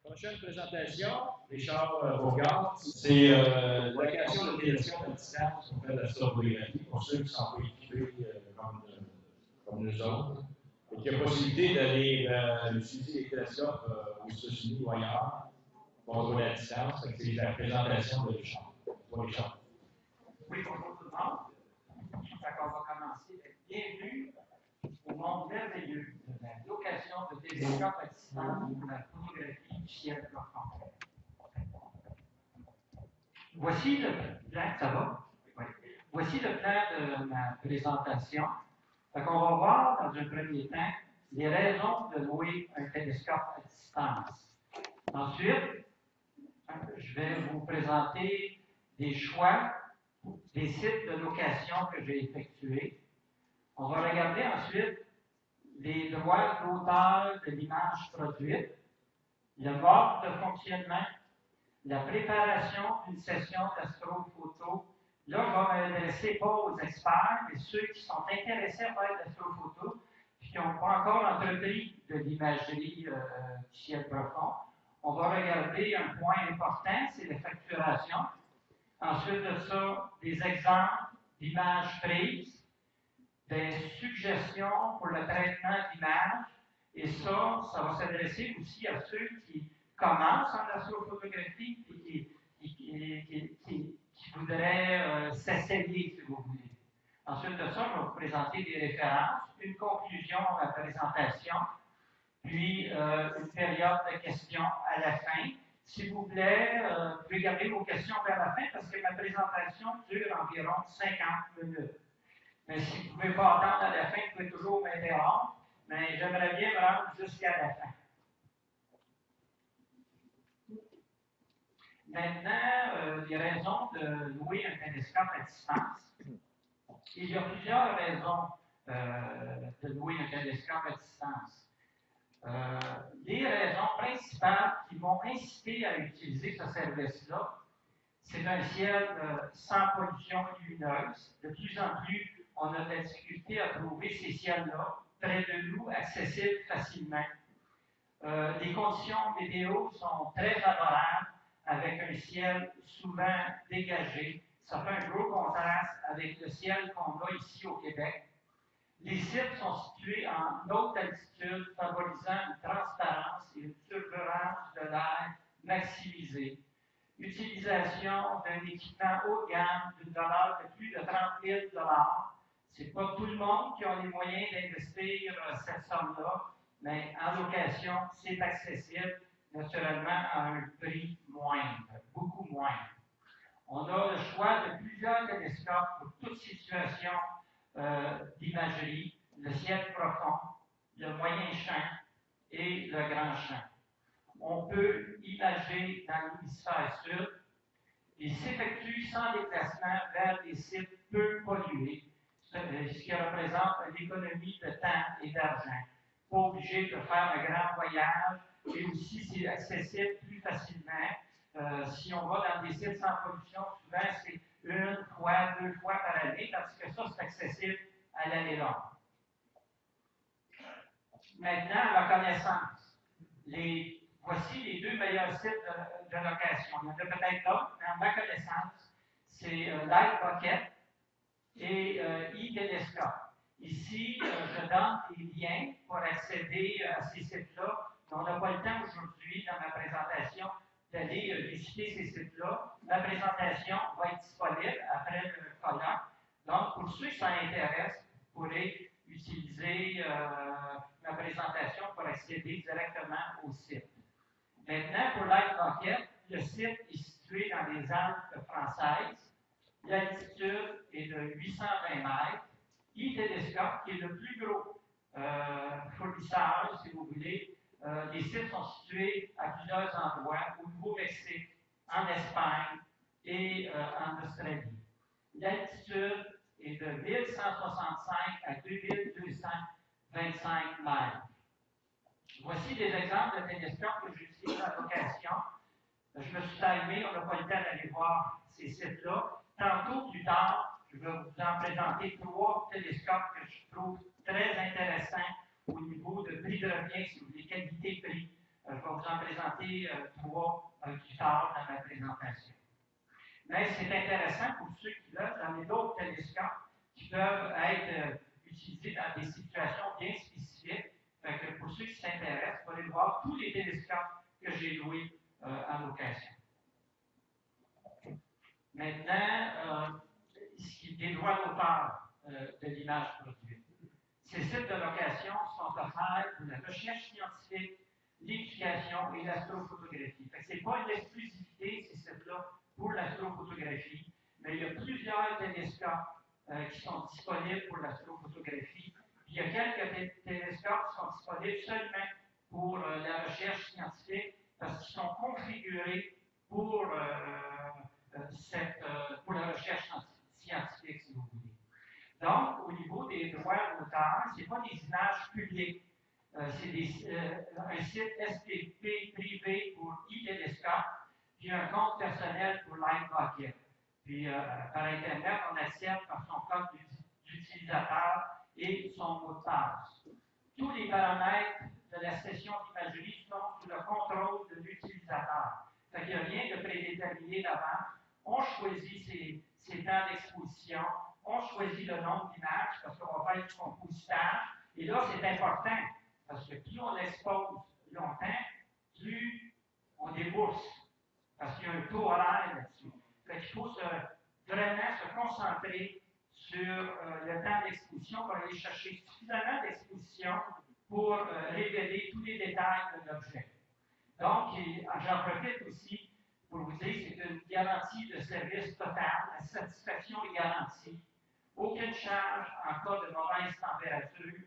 Prochaine présentation, Richard Bourgard, c'est location de télescope à distance pour faire de l'astrographie pour ceux qui ne sont pas équipés comme nous autres. Donc, il y a possibilité d'aller utiliser les télescopes aux États-Unis ou ailleurs, contrôler la distance. C'est la présentation de Richard. Richard. Oui, bonjour tout le monde. On va commencer. Bienvenue au monde merveilleux de la location de télescopes à distance pour la photographie du ciel profond. Voici le plan, ça va? Oui. Voici le plan de ma présentation. Donc, on va voir dans un premier temps les raisons de louer un télescope à distance. Ensuite, je vais vous présenter des choix des sites de location que j'ai effectués. On va regarder ensuite les droits d'auteur de l'image produite, le mode de fonctionnement, la préparation d'une session d'astrophoto. Là, je vais m'adresser pas aux experts, mais ceux qui sont intéressés à faire de l'astrophoto et qui n'ont pas encore entrepris de l'imagerie du ciel profond. On va regarder un point important, c'est la facturation. Ensuite de ça, des exemples d'images prises, des suggestions pour le traitement d'images, et ça va s'adresser aussi à ceux qui commencent en astrophotographie et qui voudraient s'essayer, si vous voulez. Ensuite de ça, je vais vous présenter des références, une conclusion à ma présentation, puis une période de questions à la fin. S'il vous plaît, vous pouvez garder vos questions vers la fin parce que ma présentation dure environ 50 minutes. Mais si vous ne pouvez pas attendre à la fin, vous pouvez toujours m'interrompre, mais j'aimerais bien me rendre jusqu'à la fin. Maintenant, les raisons de louer un télescope à distance. Il y a plusieurs raisons de louer un télescope à distance. Les raisons principales qui vont inciter à utiliser ce service-là, c'est un ciel sans pollution lumineuse. De plus en plus, on a de la difficulté à trouver ces ciels-là près de nous, accessibles facilement. Les conditions météo sont très favorables, avec un ciel souvent dégagé. Ça fait un gros contraste avec le ciel qu'on a ici au Québec. Les sites sont situés en haute altitude, favorisant une transparence et une turbulence de l'air maximisée. Utilisation d'un équipement haut de gamme d'une valeur de plus de 30 000 $. Ce n'est pas tout le monde qui a les moyens d'investir cette somme-là, mais en location, c'est accessible, naturellement, à un prix moindre, beaucoup moindre. On a le choix de plusieurs télescopes pour toute situation d'imagerie, le ciel profond, le moyen champ et le grand champ. On peut imager dans l'hémisphère sud et s'effectue sans déplacement vers des sites peu pollués, ce qui représente une économie de temps et d'argent. Pas obligé de faire un grand voyage et aussi c'est accessible plus facilement. Si on va dans des sites sans pollution, souvent c'est une fois, 2 fois par année, parce que ça, c'est accessible à l'année longue. Maintenant, la connaissance. Voici les 2 meilleurs sites de location. Il y en a peut-être d'autres, mais à ma connaissance, c'est Lightbucket et eTelescope. Ici, je donne des liens pour accéder à ces sites-là. On n'a pas le temps aujourd'hui, dans ma présentation, d'aller visiter ces sites-là. Ma présentation va être disponible après le colloque. Donc, pour ceux qui s'en intéressent, vous pourrez utiliser ma présentation pour accéder directement au site. Maintenant, pour Lightbucket, le site est situé dans les Alpes françaises. L'altitude est de 820 mètres. eTelescope, qui est le plus gros fournisseur, si vous voulez. Les sites sont situés à plusieurs endroits, au Nouveau-Mexique, en Espagne et en Australie. L'altitude est de 1165 à 2225 mètres. Voici des exemples de télescopes que j'utilise en location. Je me suis timé, on n'a pas le temps d'aller voir ces sites-là. Tantôt, plus tard, je vais vous en présenter 3 télescopes que je trouve très intéressants au niveau de prix de revient, si vous voulez, qualité-prix. Je vais vais vous en présenter 3 plus tard dans ma présentation. Mais c'est intéressant pour ceux qui veulent, j'en ai d'autres télescopes qui peuvent être utilisés dans des situations bien spécifiques. Fait que pour ceux qui s'intéressent, vous allez voir tous les télescopes que j'ai loués en location. Maintenant, les droits d'auteur de l'image produite. Ces sites de location sont offerts pour la recherche scientifique, l'éducation et l'astrophotographie. Ce n'est pas une exclusivité, ces sites-là, pour l'astrophotographie, mais il y a plusieurs télescopes qui sont disponibles pour l'astrophotographie. Il y a quelques télescopes qui sont disponibles seulement pour la recherche scientifique parce qu'ils sont configurés pour la recherche scientifique, si vous voulez. Donc, au niveau des droits d'auteur, ce n'est pas des images publiques. C'est un site SPP privé pour e-télescope, puis un compte personnel pour LightBucket. Puis, par Internet, on accède par son code d'utilisateur et son mot de passe. Tous les paramètres de la session d'imagerie sont sous le contrôle de l'utilisateur. Il n'y a rien de prédéterminé d'avance. On choisit ses temps d'exposition, on choisit le nombre d'images parce qu'on va faire du compositage. Et là, c'est important parce que plus on expose longtemps, plus on débourse. Parce qu'il y a un taux horaire là-dessus. Il faut vraiment se concentrer sur le temps d'exposition pour aller chercher suffisamment d'exposition pour révéler tous les détails de l'objet. Donc, j'en profite aussi pour vous dire que c'est une garantie de service total. La satisfaction est garantie. Aucune charge en cas de mauvaise température.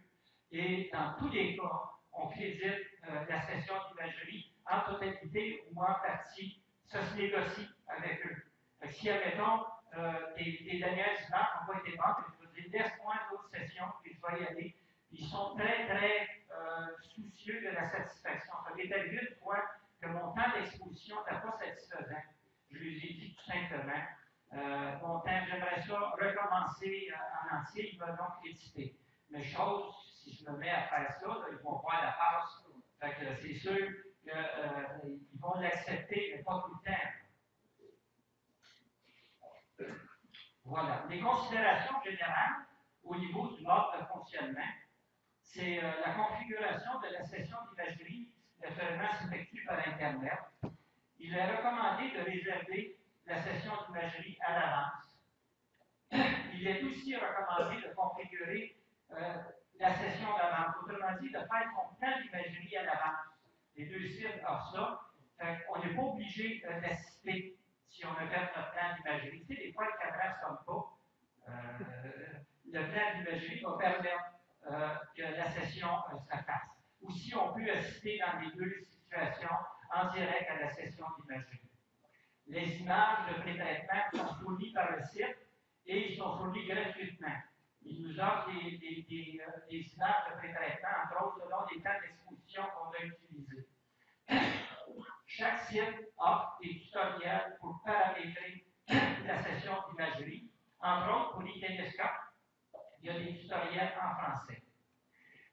Et dans tous les cas, on crédite la session d'imagerie en totalité ou en partie. Ça se négocie avec eux. Si, admettons, les dernières images n'ont pas été bonnes, je vous dis, laisse-moi d'autres sessions, puis je vais y aller. Ils sont très, très soucieux de la satisfaction. Ça m'est arrivé une fois que mon temps d'exposition n'était pas satisfaisant. Je lui ai dit tout simplement, mon temps, j'aimerais ça recommencer en entier, ils veulent donc créditer. Mais chose, si je me mets à faire ça, là, ils vont voir la passe. Fait que c'est sûr qu'ils vont l'accepter, mais pas tout le temps. Voilà. Les considérations générales au niveau du mode de fonctionnement, c'est la configuration de la session d'imagerie. Naturellement, s'effectue par Internet. Il est recommandé de réserver la session d'imagerie à l'avance. Il est aussi recommandé de configurer la session d'avance. Autrement dit, de faire son plan d'imagerie à l'avance. Les deux sites offrent ça. On n'est pas obligé d'assister si on veut faire notre plan d'imagerie. Tu sais, des fois, le cadran ne sonne pas. Le plan d'imagerie va permettre que la session se fasse. Ou si on peut assister dans les deux situations en direct à la session d'imagerie. Les images de pré-traitement sont fournies par le site et ils sont fournies gratuitement. Ils nous offrent des images de pré-traitement, entre autres selon les temps d'exposition qu'on a utilisés. Chaque site offre des tutoriels pour paramétrer la session d'imagerie. Entre autres, pour les télescopes, il y a des tutoriels en français.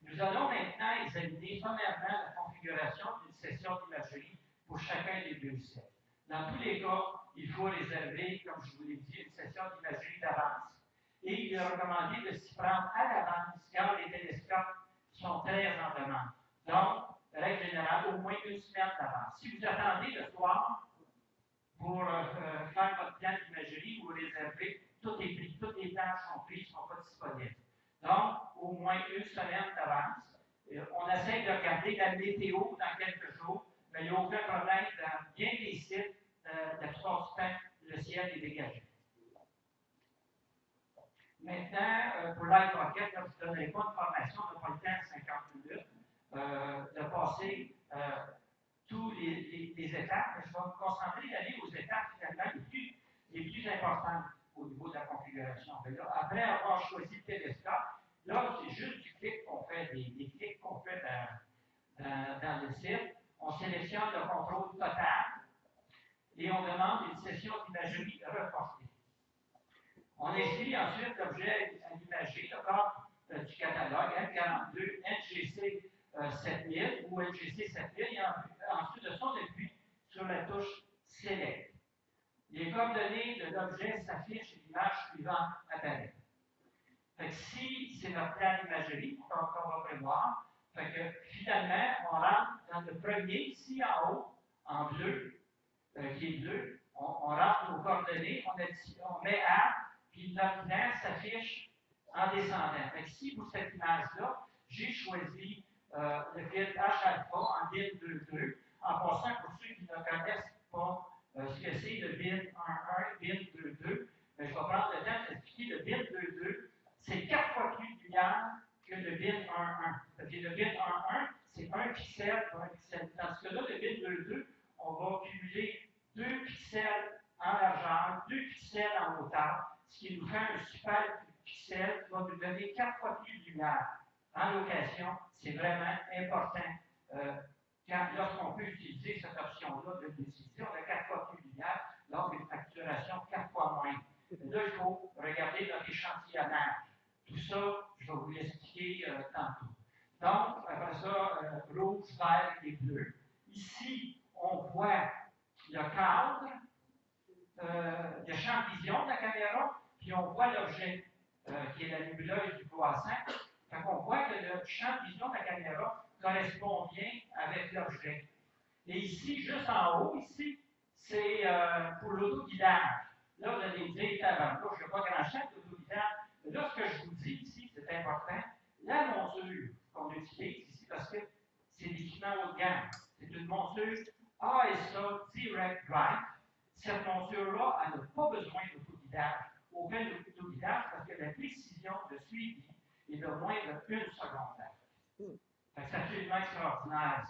Nous allons maintenant examiner sommairement la configuration d'une session d'imagerie pour chacun des deux sites. Dans tous les cas, il faut réserver, comme je vous l'ai dit, une session d'imagerie d'avance. Et il est recommandé de s'y prendre à l'avance car les télescopes sont très en demande. Donc, règle générale, au moins une semaine d'avance. Si vous attendez le soir pour faire votre plan d'imagerie, vous réservez, tout est pris, toutes les tâches sont prises, ne sont pas disponibles. Donc, au moins une semaine d'avance. On essaie de regarder la météo dans quelques jours, mais il n'y a aucun problème. Dans bien des sites, la plupart du temps, le ciel est dégagé. Maintenant, pour LightBucket, je ne vous donnerai pas de formation, on n'a pas le temps de 50 minutes, de passer tous les étapes, mais je vais me concentrer d'aller aux étapes finalement les plus importantes au niveau de la configuration. Là, après avoir choisi le télescope, là, c'est juste du clic qu'on fait, des clics qu'on fait dans le site. On sélectionne le contrôle total et on demande une session d'imagerie reportée. On inscrit ensuite l'objet à l'imager, le corps du catalogue, M42, NGC 7000 ou LGC 7000 et ensuite de ça, on appuie sur la touche Select. Les coordonnées de l'objet s'affichent et l'image suivante apparaît. Fait que si c'est notre plan d'imagerie qu'on va prévoir, fait que finalement, on rentre dans le premier, ici en haut, en bleu, qui est bleu, on rentre nos coordonnées, on met A, puis notre plan s'affiche en descendant. Fait que si pour cette image-là, j'ai choisi le fil H-alpha en bin 2.2, en passant pour ceux qui ne connaissent pas ce que c'est le bin 1.1, bin 2.2, je vais prendre le temps d'expliquer le bin 2.2. C'est 4 fois plus de lumière que le bin 1.1. Le bin 1.1, c'est 1 pixel pour 1 pixel. Tandis que là, le bin 2.2, on va cumuler 2 pixels en largeur, 2 pixels en hauteur, ce qui nous fait un super pixel qui va nous donner 4 fois plus de lumière. En location, c'est vraiment important lorsqu'on peut utiliser cette option-là de décision de 4 fois plus de lumière lors d'une facturation 4 fois moins. Là, il faut regarder notre échantillonnage. Tout ça, je vais vous l'expliquer tantôt. Donc, après ça, rouge, vert et bleu. Ici, on voit le cadre, le champ de vision de la caméra, puis on voit l'objet, qui est la nébuleuse du croissant. Fait qu'on voit que le champ de vision de la caméra correspond bien avec l'objet. Et ici, juste en haut, ici, c'est pour l'autoguidage. Là, vous allez me dire, là, je n'ai pas grand champ d'autoguidage. Mais là, ce que je vous dis ici, c'est important. La monture qu'on utilise ici, parce que c'est l'équipement haut de gamme. C'est une monture ASA Direct Drive. Cette monture-là, elle n'a pas besoin d'autoguidage. Aucun autoguidage, parce que la précision de suivi est de moins de 1 seconde. C'est absolument extraordinaire.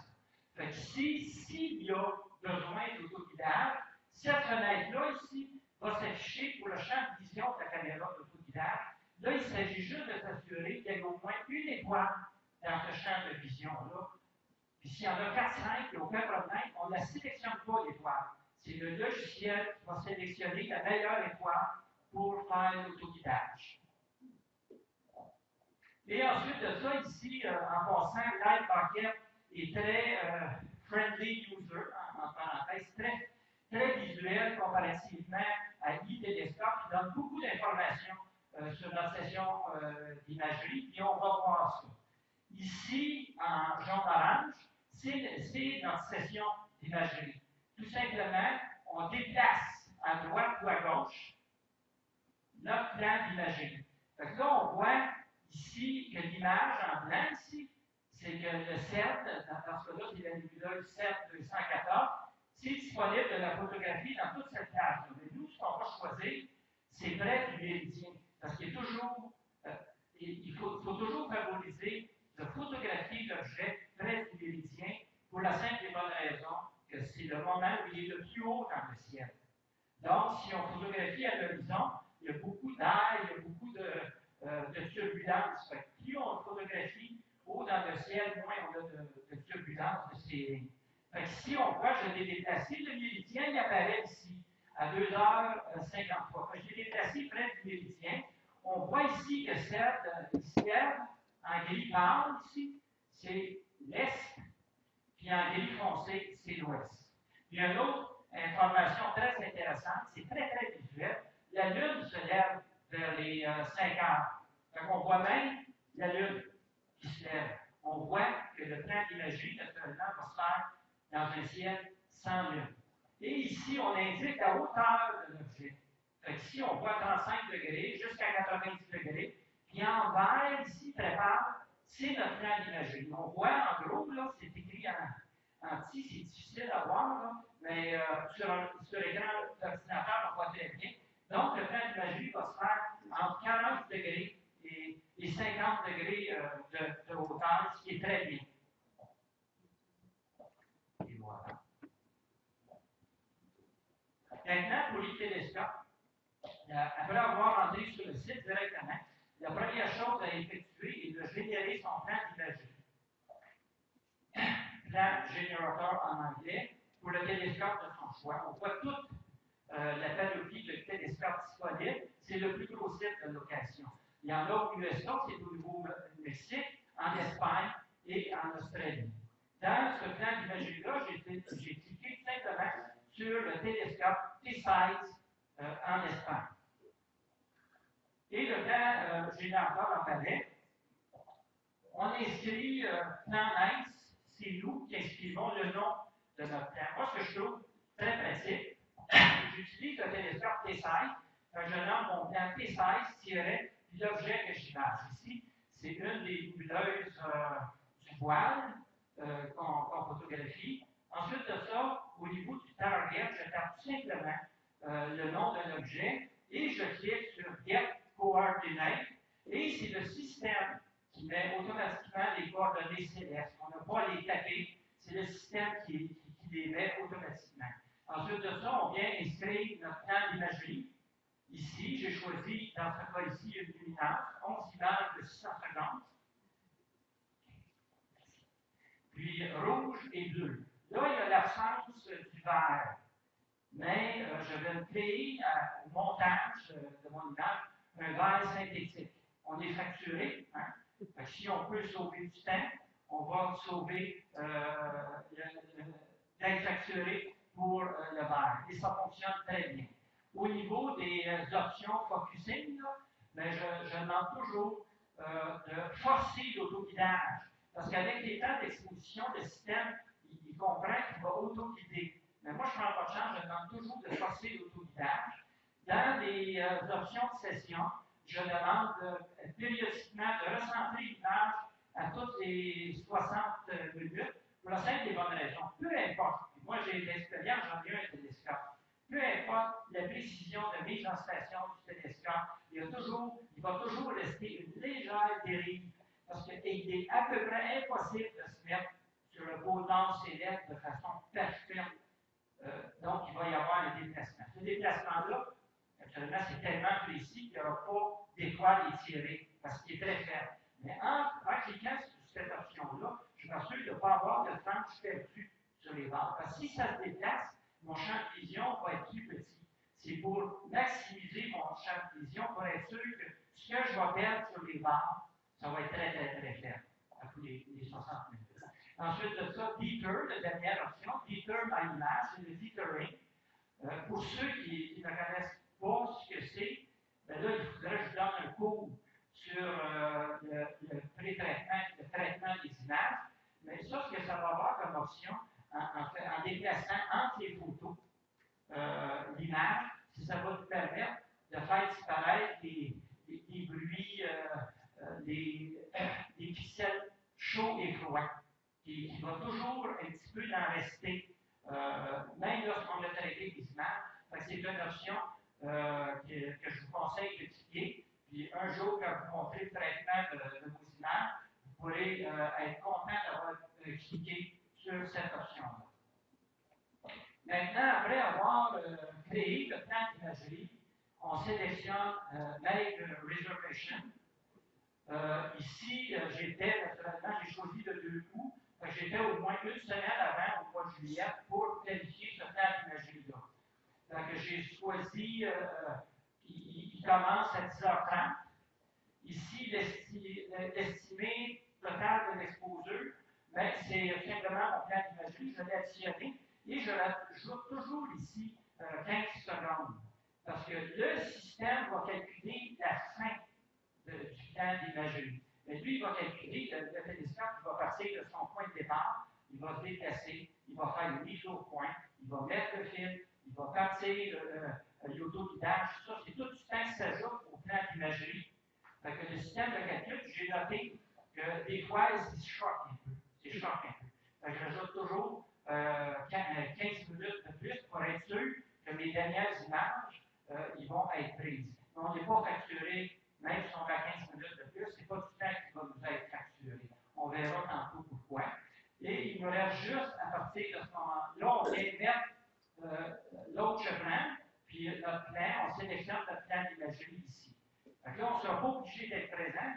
Fait que s'il y a besoin d'autoguidage, cette fenêtre-là ici va s'afficher pour le champ de vision de la caméra d'autoguidage. Là, il s'agit juste de s'assurer qu'il y ait au moins une étoile dans ce champ de vision-là. Puis s'il y en a 4-5, il n'y a aucun problème, on ne la sélectionne pas l'étoile. C'est le logiciel qui va sélectionner la meilleure étoile pour faire l'autoguidage. Et ensuite de ça, ici, en passant, Light Bucket est très friendly user, en parenthèse, très visuel comparativement à l'e-télescope, qui donne beaucoup d'informations sur notre session d'imagerie, et on va voir ça. Ici, en jaune-orange, c'est notre session d'imagerie. Tout simplement, on déplace à droite ou à gauche notre plan d'imagerie. Donc là, on voit ici que l'image en blanc, ici, c'est que le CERT, dans ce cas-là, c'est la nébuleuse CERT 214, c'est disponible de la photographie dans toute cette plage. Mais nous, ce qu'on va choisir, c'est près du méridien. Parce qu'il faut toujours favoriser de photographier l'objet près du méridien pour la simple et bonne raison que c'est le moment où il est le plus haut dans le ciel. Donc, si on photographie à l'horizon, il y a beaucoup d'air, il y a beaucoup de turbulences. Plus on photographie haut dans le ciel, moins on a de turbulences de ces lignes. Fait que si on voit, je l'ai déplacé, le méridien, il apparaît ici, à 2h53. Je l'ai déplacé près du méridien. On voit ici que le ciel, en gris pâle, ici, c'est l'est, puis en gris foncé, c'est l'ouest. Il y a une autre information très intéressante, c'est très visuel. La Lune se lève vers les 5 heures. Donc, on voit même la Lune qui se lève. On voit que le plan d'imagerie, naturellement, va se faire dans un ciel sans Lune. Et ici, on indique la hauteur de l'objet. Fait que si on voit 35 degrés jusqu'à 90 degrés, puis en vert, ici, très pâle, c'est notre plan d'imagerie. On voit, en gros, là, c'est écrit en petit, c'est difficile à voir, là, mais sur l'écran d'ordinateur, on voit très bien. Donc, le plan d'imagerie va se faire entre 40 degrés et 50 degrés de hauteur, ce qui est très bien. Et voilà. Maintenant, pour les télescopes, après avoir entré sur le site directement, la première chose à effectuer est de générer son plan d'imagerie. Plan générateur en anglais, pour le télescope de son choix. On voit toute la panoplie de télescopes disponibles. C'est le plus gros site de location. Il y en a aux USA, c'est au Nouveau-Mexique, en Espagne et en Australie. Dans ce plan d'imagerie-là, j'ai cliqué simplement sur le télescope T-Size en Espagne. Et le plan générateur apparaît. On inscrit plan NICE, c'est nous qui inscrivons le nom de notre plan. Moi, ce que je trouve très pratique, j'utilise le télescope T-Size, je nomme mon plan T-Size l'objet que j'image. Ici, c'est une des bouleuses du voile qu'on photographie. Ensuite de ça, au niveau du target, je tape simplement le nom de l'objet et je clique sur Get Coordinate. Et c'est le système qui met automatiquement les coordonnées célestes. On n'a pas à les taper, c'est le système qui les met automatiquement. Ensuite de ça, on vient inscrire notre plan d'imagerie. Ici, j'ai choisi, dans ce cas ici, une lumineuse, 11 images de 650. Puis rouge et bleu. Là, il y a l'absence du vert. Mais je vais me créer au montage de mon image un vert synthétique. On est facturé. Hein? Si on peut sauver du temps, on va sauver d'être facturé pour le vert. Et ça fonctionne très bien. Au niveau des options focusing, mais je demande toujours de forcer l'autoguidage. Parce qu'avec les temps d'exposition, le système, il comprend qu'il va auto-guider. Mais moi, je ne prends pas de chance, je demande toujours de forcer l'autoguidage. Dans les options de session, je demande périodiquement de recentrer l'image à toutes les 60 minutes pour la simple et bonne raison. Peu importe, moi j'ai l'expérience, j'en ai un télescope. Peu importe la précision de mise en station du télescope, il va toujours rester une légère dérive parce qu'il est à peu près impossible de se mettre sur le pôle nord céleste de façon parfaite. Donc, il va y avoir un déplacement. Ce déplacement-là, actuellement, c'est tellement précis qu'il n'y aura pas d'étoile étirée parce qu'il est très faible. Mais en cliquant sur cette option-là, je m'assure de ne pas avoir de tranche perdue sur les barres. Parce que si ça se déplace, mon champ de vision va être plus petit. C'est pour maximiser mon champ de vision pour être sûr que ce que je vais perdre sur les barres, ça va être très, très, très faible à tous les 60 minutes. Ensuite de ça, Deter, la dernière option, Deter my image, c'est le Detering. Pour ceux qui ne connaissent pas ce que c'est, ben là, il faudrait que je donne un cours sur le pré-traitement, le traitement des images. Mais ça, ce que ça va avoir comme option, en déplaçant entre les photos l'image, c'est ça va vous permettre de faire disparaître des bruits, des pixels chauds et froids, qui va toujours un petit peu en rester, même lorsqu'on a traité des images. C'est une option que je vous conseille de cliquer. Puis un jour, quand vous montrez le traitement de vos images, vous pourrez être content d'avoir cliqué sur cette option-là. Maintenant, après avoir créé le plan d'imagerie, on sélectionne Make Reservation. Ici, naturellement, j'ai choisi le 2 août. J'étais au moins une semaine avant, au mois de juillet, pour planifier ce plan d'imagerie-là. Donc, j'ai choisi, il commence à 10h30. Ici, l'estimé total de l'exposure, ben, c'est simplement mon plan d'imagerie. Je l'ai additionné et je l'ajoute toujours ici 15 secondes. Parce que le système va calculer la fin du plan d'imagerie. Mais lui, il va calculer, le télescope, il va partir de son point de départ, il va se déplacer, il va faire une mise au point, il va mettre le fil, il va partir l'autoguidage. Ça, c'est tout du temps qui s'ajoute au plan d'imagerie. Fait que le système de calcul, j'ai noté que des fois, il se choque un peu. C'est choque un peu. Fait que j'ajoute toujours 15 minutes de plus pour être sûr que mes dernières images, ils vont être prises. Mais on n'est pas facturé, même si on a 15 minutes de plus, ce n'est pas du temps qui va nous être facturé. On verra tantôt pourquoi. Et il me reste juste, à partir de ce moment-là, on vient mettre l'autre chemin, puis notre plan, on sélectionne notre plan d'imagerie ici. Donc là, on ne sera pas obligé d'être présent,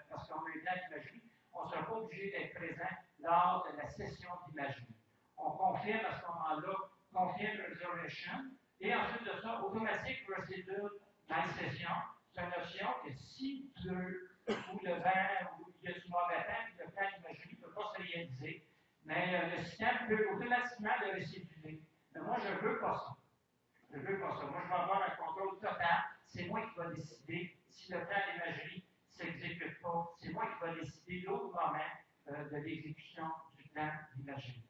parce qu'on a un plan d'imagerie, on ne sera pas obligé d'être présent lors de la session d'imagerie. On confirme à ce moment-là, confirme reservation, et ensuite de ça, automatique procedure dans session. C'est une option que s'il pleut, ou le vent, ou il y a du mauvais temps, puis le plan d'imagerie ne peut pas réalisé, mais le système peut automatiquement le restituer. Mais moi, je ne veux pas ça. Je ne veux pas ça. Moi, je veux avoir un contrôle total. C'est moi qui vais décider si le plan d'imagerie ne s'exécute pas. C'est moi qui vais décider l'autre moment de l'exécution du plan d'imagerie.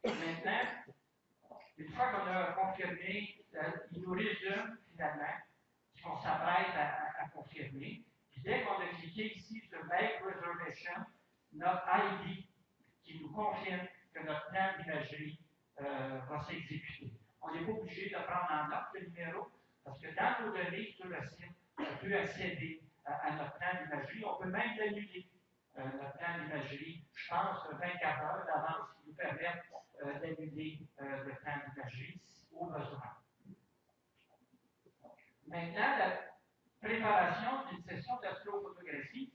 Maintenant, une fois qu'on a confirmé, il nous résume finalement ce qu'on s'apprête à confirmer. Puis dès qu'on a cliqué ici sur Make Reservation, notre ID qui nous confirme que notre plan d'imagerie va s'exécuter. On n'est pas obligé de prendre en note le numéro, parce que dans nos données sur le site, on peut accéder à notre plan d'imagerie. On peut même l'annuler, notre plan d'imagerie, je pense, 24 heures d'avance, qui nous permettent d'annuler le plan d'imagerie au besoin. Maintenant, la préparation d'une session d'astrophotographie.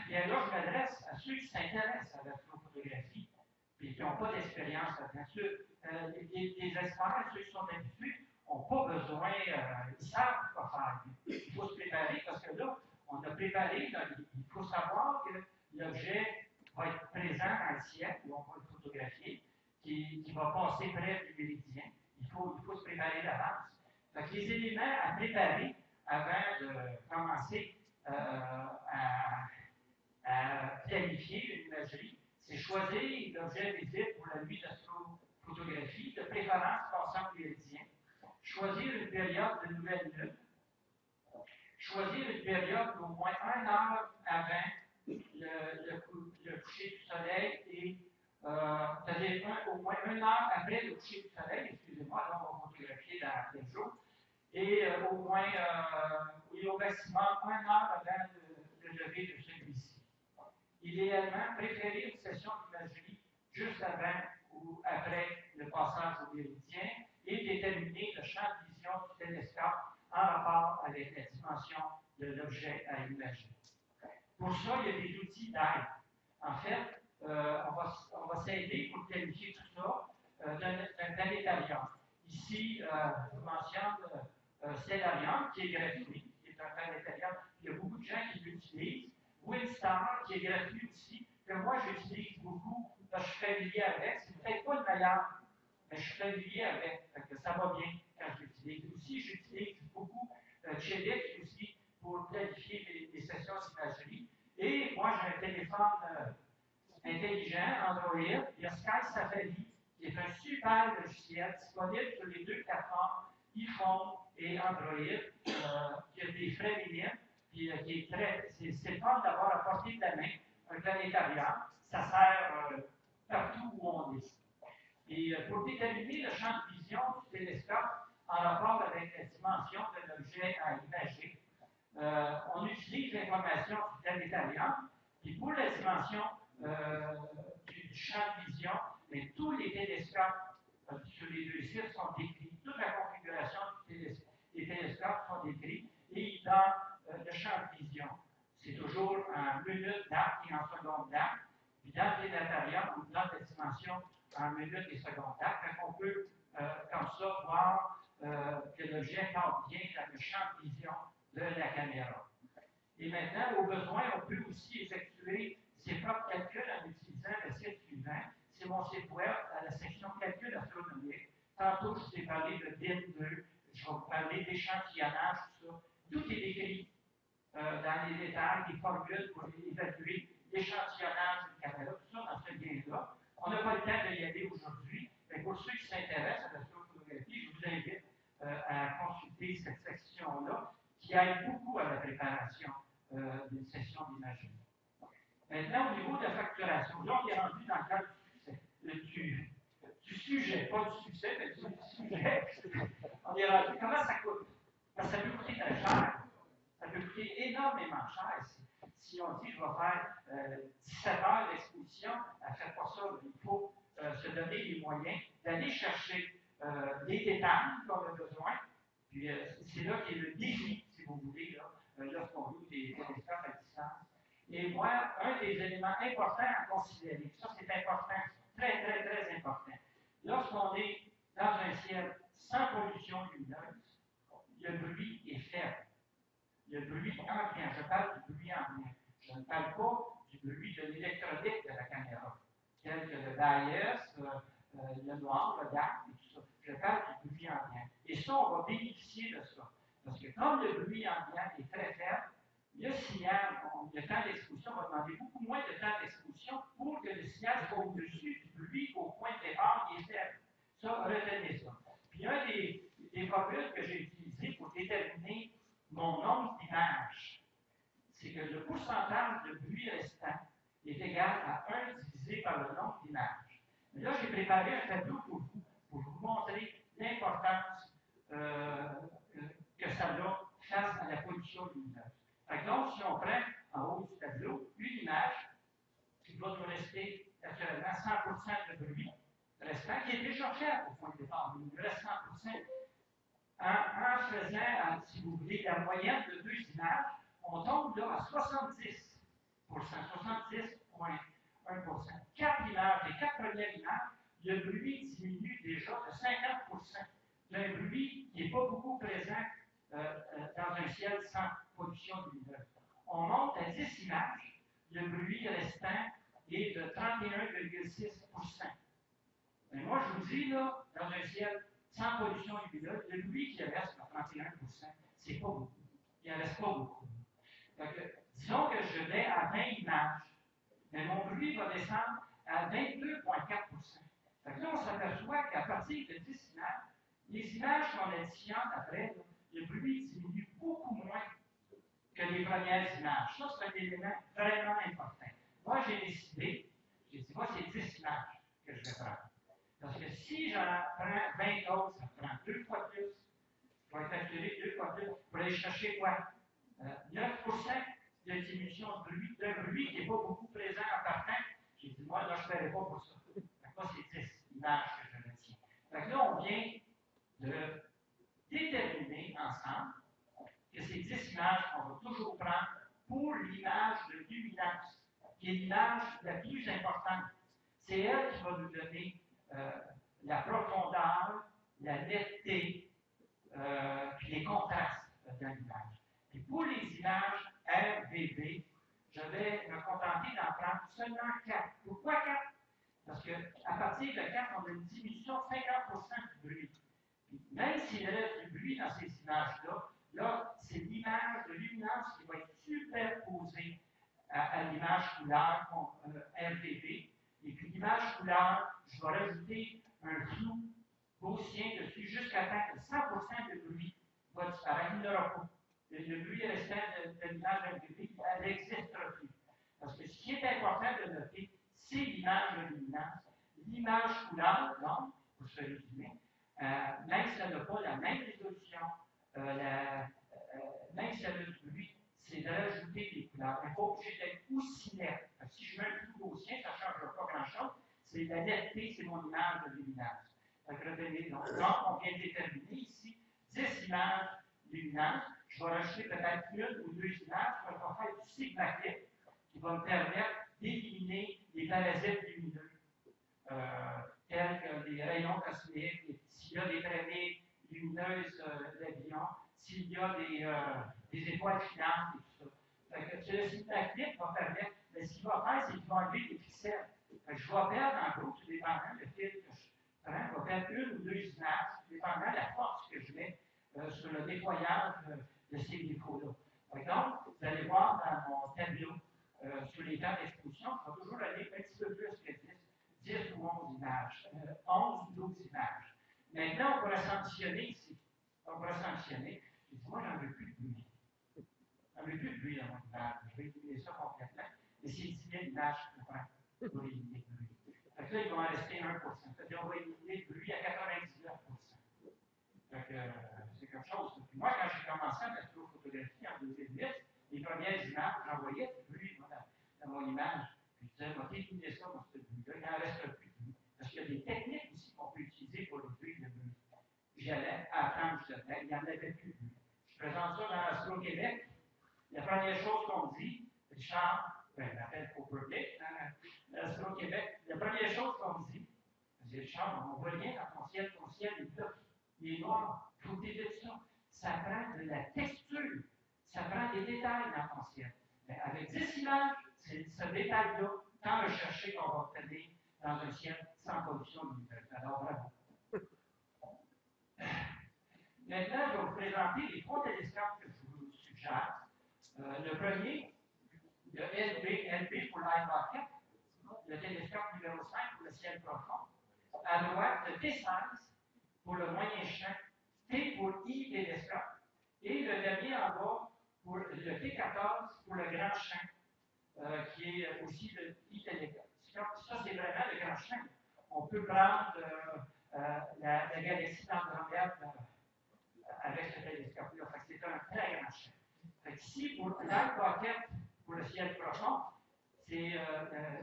Bien là, je m'adresse à ceux qui s'intéressent à l'astrophotographie et qui n'ont pas d'expérience là-dedans. Les experts, ceux qui sont habitués, n'ont pas besoin, ils savent quoi faire. Il faut se préparer parce que là, on a préparé, là, il faut savoir que l'objet va être présent dans le ciel, où on va le photographier, qui va passer près du méridien. Il faut se préparer d'avance. Donc, les éléments à préparer avant de commencer à planifier une imagerie, c'est choisir l'objet visible pour la nuit d'astrophotographie, de préférence passant le méridien, choisir une période de nouvelle lune, choisir une période d'au moins 1 heure avant le coucher du soleil et c'est-à-dire au moins 1 heure après le coucher du soleil, excusez-moi, là on va photographier dans le jour, et au moins, au maximum 1 heure avant le lever de celui-ci. Idéalement, préférez une session d'imagerie juste avant ou après le passage au méridien et déterminer le champ de vision du télescope en rapport avec la dimension de l'objet à imager. Pour ça, il y a des outils d'aide. En fait, on va s'aider pour qualifier tout ça d'un planétarium. Ici, je vous mentionne Stellarium, qui est gratuit, qui est un planétarium. Il y a beaucoup de gens qui l'utilisent. Windstar, qui est gratuit aussi, que moi j'utilise beaucoup, parce que je suis familier avec. C'est peut-être pas le meilleur, mais je suis familier avec. Ça va bien quand je l'utilise. Aussi, j'utilise beaucoup Chedex aussi pour planifier les sessions d'imagerie. Et moi, j'ai un téléphone intelligent, Android. Il y a Sky Safari, qui est un super logiciel disponible sur les 2 plateformes, iPhone et Android, qui a des frais minimes. Qui est très, c'est le fun d'avoir à portée de la main un planétarium. Ça sert partout où on est. Et pour déterminer le champ de vision du télescope en rapport avec la dimension de l'objet à imager, on utilise l'information du planétarium. Puis pour la dimension du champ de vision, mais tous les télescopes sur les 2 sites sont décrits. Toute la configuration des télescopes sont décrits. Et dans le champ de vision, c'est toujours en minutes d'arc et en secondes d'arc. Puis dans le planétarium, on donne la dimension en minutes et secondes d'arc. On peut, comme ça, voir que l'objet part bien dans le champ de vision de la caméra. Et maintenant, au besoin, on peut aussi effectuer ses propres calculs en utilisant le site suivant. C'est mon site web à la section calcul astronomique. Tantôt, je vous ai parlé de DIN2. Je vais vous parler d'échantillonnage, tout ça. Tout est décrit dans les détails, des formules pour évaluer l'échantillonnage d'une caméra, tout ça dans ce lien-là. On n'a pas le temps d'y aller aujourd'hui, mais pour ceux qui s'intéressent à l'astrophotographie, je vous invite à consulter cette section-là qui aide beaucoup à la préparation d'une session d'imagerie. Maintenant, au niveau de la facturation, là, on est rendu dans le cadre du sujet, pas du succès, mais du sujet. On est rendu, comment ça coûte? Parce que ça peut coûter très cher. Ça peut coûter énormément cher. Si on dit, je vais faire 17 heures d'exposition, faites pas ça. Il faut se donner les moyens d'aller chercher les détails qu'on a besoin. Puis c'est là qu'il y a le défi, si vous voulez, lorsqu'on loue des télescopes à distance. Et moi, un des éléments importants à considérer, ça c'est important, très, très, très important. Lorsqu'on est dans un ciel sans pollution lumineuse, le bruit est faible. Le bruit ambiant, je parle du bruit ambiant. Je ne parle pas du bruit de l'électronique de la caméra, tel que le bias, le noir, le dark, et tout ça. Je parle du bruit ambiant. Et ça, on va bénéficier de ça. Parce que comme le bruit ambiant est très faible, le signal, le temps d'exposition va demander beaucoup moins de temps d'exposition pour que le signal soit au-dessus du bruit au point de départ qui est faible. Ça, retenez ça. Puis un des formules que j'ai utilisées pour déterminer mon nombre d'images, c'est que le pourcentage de bruit restant est égal à 1 divisé par le nombre d'images. Mais là, j'ai préparé un tableau pour vous montrer l'importance que ça a face à la pollution lumineuse. Donc, si on prend en haut du tableau une image, il va nous rester naturellement 100% de bruit restant, qui est déjà fait au point de départ. Il nous reste 100%. En faisant, si vous voulez, la moyenne de deux images, on tombe là à 70%, 70,1%. 4 images, les 4 premières images, le bruit diminue déjà de 50%. Un bruit qui n'est pas beaucoup présent dans un ciel sans pollution lumineuse. On monte à 10 images, le bruit restant est de 31,6%. Mais moi, je vous dis, là, dans un ciel sans pollution lumineuse, le bruit qui reste à 31%, c'est pas beaucoup. Il n'en reste pas beaucoup. Donc, disons que je vais à 20 images, mais mon bruit va descendre à 22,4%. Donc là, on s'aperçoit qu'à partir de 10 images, les images qu'on additionne après, le bruit diminue beaucoup moins que les premières images. Ça, c'est un élément vraiment important. Moi, j'ai décidé, moi, c'est 10 images que je vais prendre. Parce que si j'en prends 20 autres, ça prend 2 fois plus. Je vais calculer 2 fois plus pour aller chercher quoi? 9% de diminution de bruit qui n'est pas beaucoup présent en partant. J'ai dit, moi, là, je ne ferai pas pour ça. Moi, c'est 10 images que je retiens. Donc là, on vient de déterminer ensemble que ces 10 images, on va toujours prendre pour l'image de luminance, qui est l'image la plus importante. C'est elle qui va nous donner la profondeur, la netteté, puis les contrastes de l'image. Et pour les images RVB, je vais me contenter d'en prendre seulement 4. Pourquoi 4? Parce qu'à partir de 4, on a une diminution de 50% du bruit. Puis même s'il reste du bruit dans ces images-là, là, c'est l'image de luminance qui va être superposée à l'image couleur RVB. Et puis l'image couleur, je vais rajouter un flou gaussien dessus jusqu'à temps que 100% de bruit va disparaître. Il n'y aura pas. Le bruit restant de l'image RVB, elle n'existera plus. Parce que ce qui est important de noter, c'est l'image de luminance. L'image couleur, donc, pour se résumer, même si elle n'a pas la même résolution, même si elle a du bruit, c'est de rajouter des couleurs. Elle n'est pas obligée d'être aussi nette. Si je mets un flou gaussien, ça ne changera pas grand-chose. C'est la netteté, c'est mon image de luminance. Donc, on vient de déterminer ici 10 images luminantes. Je vais rajouter peut-être une ou deux images. Je vais faire du sigma clip qui va me permettre d'éliminer les parasites lumineux, tels que les rayons cosmiques, s'il y a des traînées lumineuses d'avion, s'il y a des étoiles filantes et tout ça. Le sigma clip va permettre, mais ce qu'il va faire, c'est qu'il va enlever des pixels. Je vais perdre, en gros, tout dépendant le fil que je prends, je vais perdre une ou deux images, tout dépendant de la force que je mets sur le nettoyage de ces défauts-là. Donc, vous allez voir dans mon tableau sur les temps d'exposition, je vais toujours aller un petit peu plus que 10 ou 11 images, 11 ou 12 images. Maintenant, on pourrait sanctionner ici. On pourrait sanctionner. Je dis, moi, j'en veux plus de bruit. J'en veux plus de bruit dans mon image. Je vais éliminer ça complètement. Mais c'est 10 000 images que je prends pour éliminer le bruit. Donc là, il va en rester 1%. C'est-à-dire, on va éliminer le bruit à 99%. Donc, c'est quelque chose. Puis moi, quand j'ai commencé à l'astrophotographie en 2008, les premières images, j'envoyais du bruit dans mon image. Puis je disais, on va éliminer ça, moi, ce bruit-là. Il n'en reste plus de bruit. Parce qu'il y a des techniques aussi qu'on peut utiliser pour réduire le bruit. J'allais apprendre justement, il n'y en avait plus de bruit. Je présente ça dans Astro-Québec. La première chose qu'on dit, Richard, je m'appelle au public, dans Astro-Québec, la première chose qu'on dit, c'est Richard, on ne voit rien dans ton ciel est bloqué. Il est noir, il faut t'aider ça. Ça prend de la texture, ça prend des détails dans ton ciel. Mais avec 10 images, c'est ce détail-là, tant recherché qu'on va obtenir dans un ciel sans pollution lumineuse. Alors, bravo. Maintenant, je vais vous présenter les trois télescopes que je vous suggère. Le premier, le LB pour l'Eye Rocket, le télescope numéro 5 pour le ciel profond. À droite, le T16 pour le moyen champ, T pour I télescope, et le dernier en bas pour le T14 pour le grand champ, qui est aussi le I télescope. Ça, c'est vraiment le grand champ. On peut prendre la galaxie d'Andromède avec ce télescope-là. C'est un très grand champ. Ici, pour l'Eye Rocket, pour le ciel profond, c'est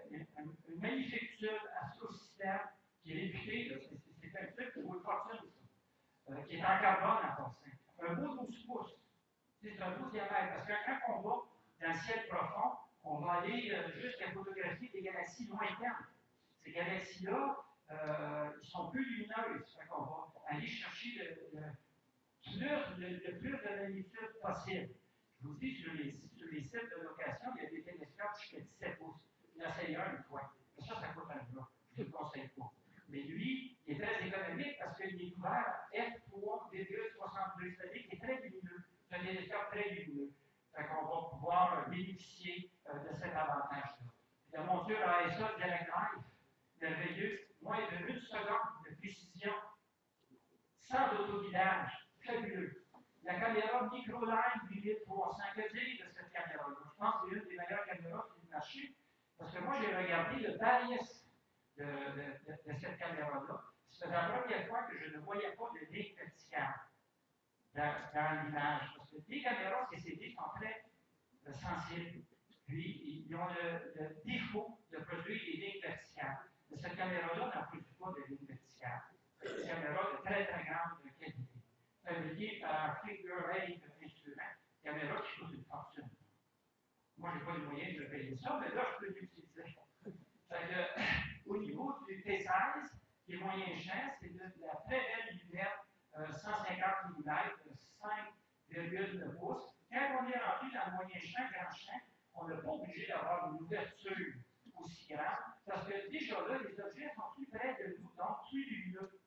une magnifique astrosystème qui est réputé, c'est un truc qui vaut une fortune, qui est en carbone en passant. Un beau 12 pouces. C'est un beau diamètre, parce que quand on va dans le ciel profond, on va aller jusqu'à photographier des galaxies lointaines. Ces galaxies-là, ils sont plus lumineuses. On va aller chercher le plus de magnitude possible. Je vous dis, sur les sites de location, il y a des télescopes jusqu'à 17 pouces. Il y en a essayé un fois. Mais ça coûte un bras. Je ne le conseille pas. Mais lui, il est très économique parce qu'il est ouvert à f3,62, c'est-à-dire qu'il est très lumineux. C'est un télescope très lumineux. Fait qu'on va pouvoir bénéficier de cet avantage-là. La monture ASA Direct Live, merveilleux, moins de 1 seconde de précision, sans autoguidage, fabuleux. La caméra Microline 8300, que dire de cette caméra-là? Je pense que c'est une des meilleures caméras du marché, parce que moi, j'ai regardé le BARIS de cette caméra-là. C'était la première fois que je ne voyais pas de ligne verticale dans l'image. Parce que les caméras CCD sont très sensibles. Puis, ils ont le défaut de produire des lignes verticales. Mais cette caméra-là n'en produit pas de lignes verticales. C'est une caméra de très, très grande qualité. Ça veut dire par figure-eight instrument, caméra qui coûte une fortune. Moi, je n'ai pas les moyens de payer ça, mais là, je peux l'utiliser. Au niveau du T16, qui est moyen champ, c'est de la très belle lunette 150 mm, 5,9 pouces. Quand on est rendu dans le moyen champ, grand champ, on n'est pas obligé d'avoir une ouverture aussi grande, parce que déjà là, les objets sont plus près de nous, donc plus lumineux.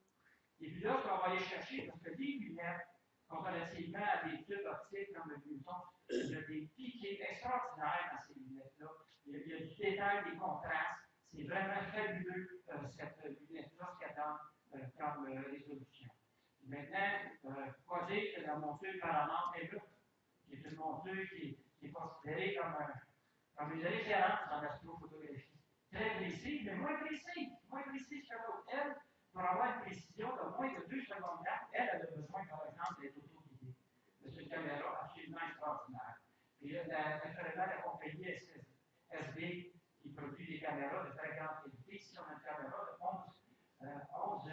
Et puis là, ce qu'on va aller chercher, parce que les lunettes, comparativement à des tubes optiques comme le Newton, il y a des piquets extraordinaires dans ces lunettes-là. Il y a du détail, des contrastes. C'est vraiment fabuleux, cette lunette-là, ce qu'elle donne comme résolution. Maintenant, il faut dire que la monture Paramount est là, qui est une monture qui est considérée comme une référence en astrophotographie. Très précise, mais moins précise que l'autre. Elle, pour avoir une précision de moins de 2 secondes, elle a besoin, par exemple, d'être autoguidée. C'est une caméra absolument extraordinaire. Et naturellement, la compagnie SB, qui produit des caméras de très grande qualité, ici, on a une caméra de 11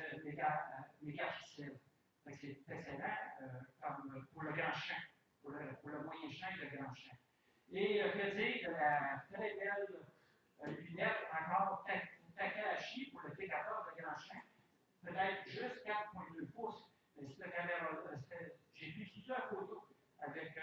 mégapixels. C'est excellent pour le grand champ, pour le moyen champ et le grand champ. Et que dire de la très belle lunette encore Takahashi pour le T14 de grand champ, peut-être juste 4,2 pouces. Mais cette caméra-là, j'ai pris plusieurs photos avec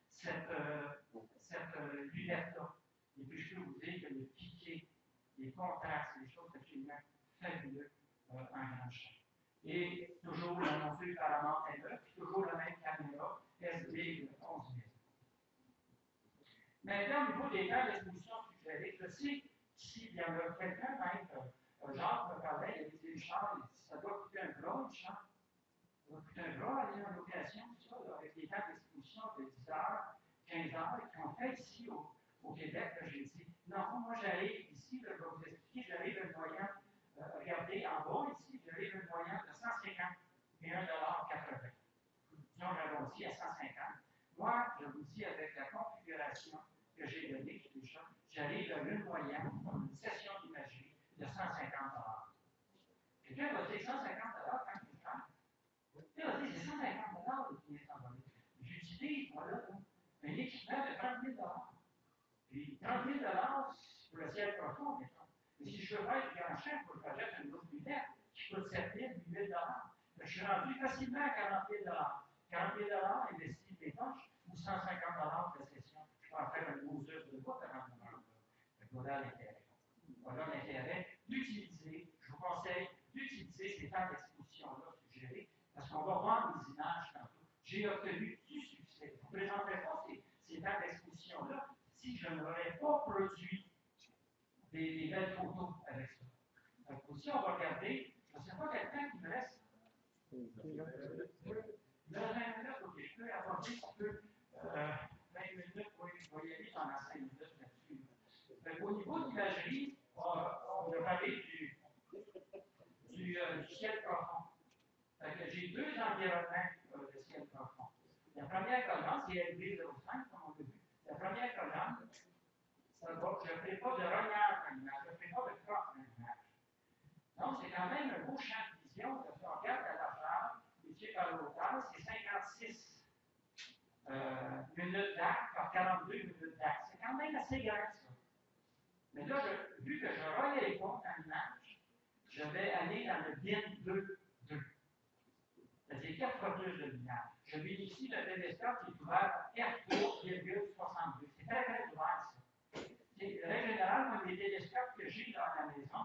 cette lunette-là. Et puis je peux vous dire que le piqué, les contrastes, les choses absolument fabuleuses en grand champ. Et toujours la monture Paramount est là, puis toujours la même caméra SB 11 000. Maintenant, au niveau des temps d'exposition suggérés, je sais s'il y en a quelqu'un, même, Jacques me parlait, il a dit, Richard, ça doit coûter un bras, Richard. Ça doit coûter un bras aller en location, tout ça, là, avec des temps d'exposition de 10 heures, 15 heures, qu'on fait ici au Québec. J'ai dit, non, moi j'arrive ici, là, je vais vous expliquer, j'arrive à une moyenne, regardez en bas ici, j'arrive à une moyenne de 150 et 1,80 $. Disons, j'arrondis à 150. Moi, je vous dis, avec la configuration que j'ai donnée, j'arrive à une moyenne, une session d'imagerie de 150 $. Quelqu'un va dire 150 $ quand tu fais. Il va dire c'est 150 $ qui est envolé. J'utilise, voilà, un équipement de 30 000 $. Puis 30 000 $ pour le ciel profond, mais si je veux faire du grand champ, il faut que j'achète une autre lunette qui coûte 7 000 8 000 $. Je suis rendu facilement à 40 000 $. 40 000 investis des poches ou 150 $ de la session. Je peux en faire un gros œuf de bois avant de vendre. Voilà l'intérêt. Voilà l'intérêt d'utiliser, je vous conseille d'utiliser ces temps d'exposition-là suggérés, parce qu'on va voir des images tantôt. J'ai obtenu du succès. Je ne vous présenterai pas ces temps d'exposition-là si je n'aurais pas produit des belles photos avec ça. Donc aussi, on va regarder, je ne sais pas quel temps il me reste. Le 20 minutes, ok, je peux aborder un petit peu 20 minutes, oui, je vais y aller pendant 5 minutes là-dessus. Au niveau de l'imagerie, on a parlé du ciel profond. J'ai deux environnements de ciel profond. La première colonne, c'est LB05, comme on l'a vu. La première colonne, je ne ferai pas de regard dans l'image, je ne ferai pas de crosse dans l'image. Donc, c'est quand même un beau champ de vision. Si on regarde à la largeur, ici par le hauteur, c'est 56 minutes d'acte par 42 minutes d'acte. C'est quand même assez grand, ça. Mais là, vu que je ne relève pas dans l'image, je vais aller dans le bin 2. C'est-à-dire 4 fois plus de lumière. Je bénéficie d'un télescope qui est ouvert à f3,62. C'est très, très ouvert, ça. Règle générale, moi, les télescopes que j'ai dans la maison,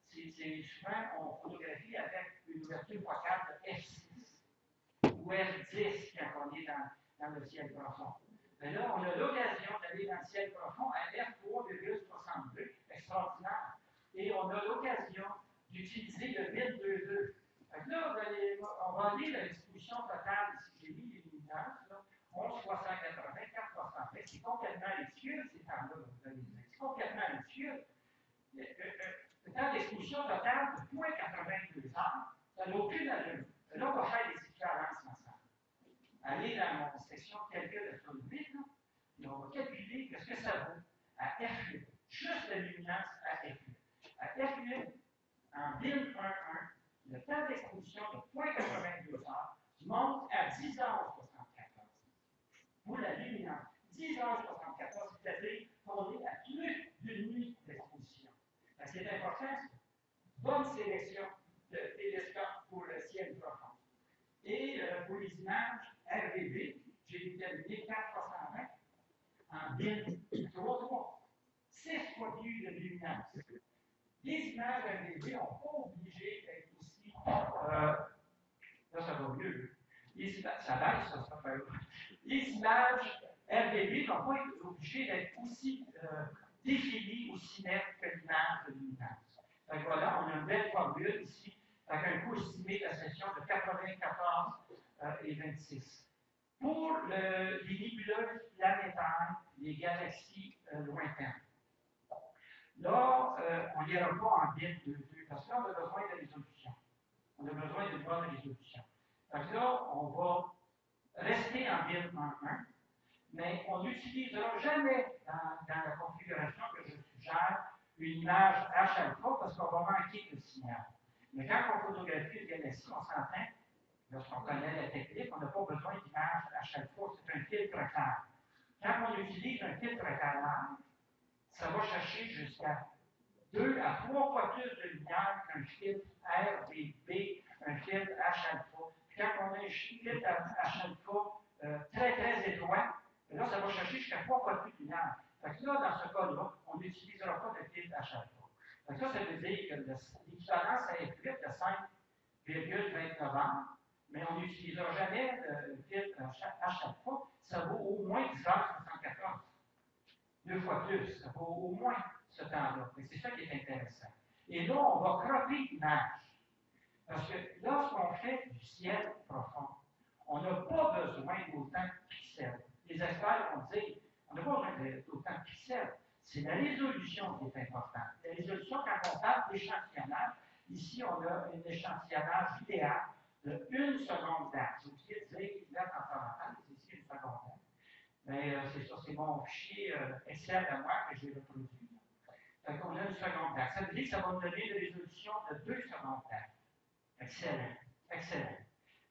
c'est souvent, on photographie avec une ouverture focale de f6 ou f10 quand on est dans le ciel profond. Mais là, on a l'occasion d'aller dans le ciel profond à f3,62, extraordinaire. Et on a l'occasion d'utiliser le bin 2.2. Là, on va lire l'exposition totale, si j'ai mis les luminances, 11 380, 4 320, c'est complètement ridicule, ces temps-là, c'est complètement ridicule. Le temps d'exposition totale de 0,82 heures, ça n'a aucune allure. Là, on va faire des équivalences ensemble. Allez dans mon section de calcul de solvide, et on va calculer ce que ça vaut à F8. Juste la luminance à F8. À F8, en 1011, le temps d'exposition de 0,82 heures monte à 10h74. Pour la luminance, 10h74, c'est-à-dire qu'on est à plus d'une nuit d'exposition. C'est important, ça. Bonne sélection de télescope pour le ciel profond. Et pour les images RVB, j'ai déterminé 4 en 3, 6 fois plus de luminance. Les images RVB n'ont pas obligé d'être aussi. Là, ça va mieux. Ça baisse, ça fait. Les images RVB n'ont pas été obligées d'être aussi définies, aussi nettes que l'image de luminance. Donc voilà, on a une belle formule ici, avec un coût estimé de la session de 94 et 26. Pour les nébuleuses planétaires, les galaxies lointaines. Là, on n'ira pas en bin 2.2 parce que là, on a besoin de résolution. On a besoin d'une bonne résolution. Donc là, on va rester en bin 1.1, mais on n'utilisera jamais dans la configuration que je suggère une image H-alpha parce qu'on va manquer de signal. Mais quand on photographie une galaxie, on s'entend, lorsqu'on connaît la technique, on n'a pas besoin d'image H-alpha, c'est un filtre clair. Quand on utilise un filtre clair, ça va chercher jusqu'à 2 à 3 fois plus de lumière qu'un filtre RVB, un filtre H-alpha. Puis quand on a un filtre H-alpha très, très étroit, là, ça va chercher jusqu'à 3 fois plus de lumière. Fait que là, dans ce cas-là, on n'utilisera pas de filtre H-alpha. Donc ça veut dire que l'équivalence à F8 de 5,29 heures, mais on n'utilisera jamais le filtre H-alpha, ça vaut au moins 10h74. 2 fois plus, ça vaut au moins ce temps-là. C'est ça qui est intéressant. Et là, on va cropper l'image. Parce que lorsqu'on fait du ciel profond, on n'a pas besoin d'autant de pixels. Les experts vont dire, on n'a pas besoin d'autant de pixels. C'est la résolution qui est importante. La résolution, quand on parle d'échantillonnage, ici, on a un échantillonnage idéal de 1 seconde d'acte. J'ai oublié de dire qu'il y a en parenthèse, ici 1 seconde d'acte. Mais c'est ça, c'est mon fichier Excel à moi que j'ai reproduit. Donc, on a 1 seconde d'acte. Ça veut dire que ça va me donner une résolution de 2 secondes d'acte. Excellent. Excellent.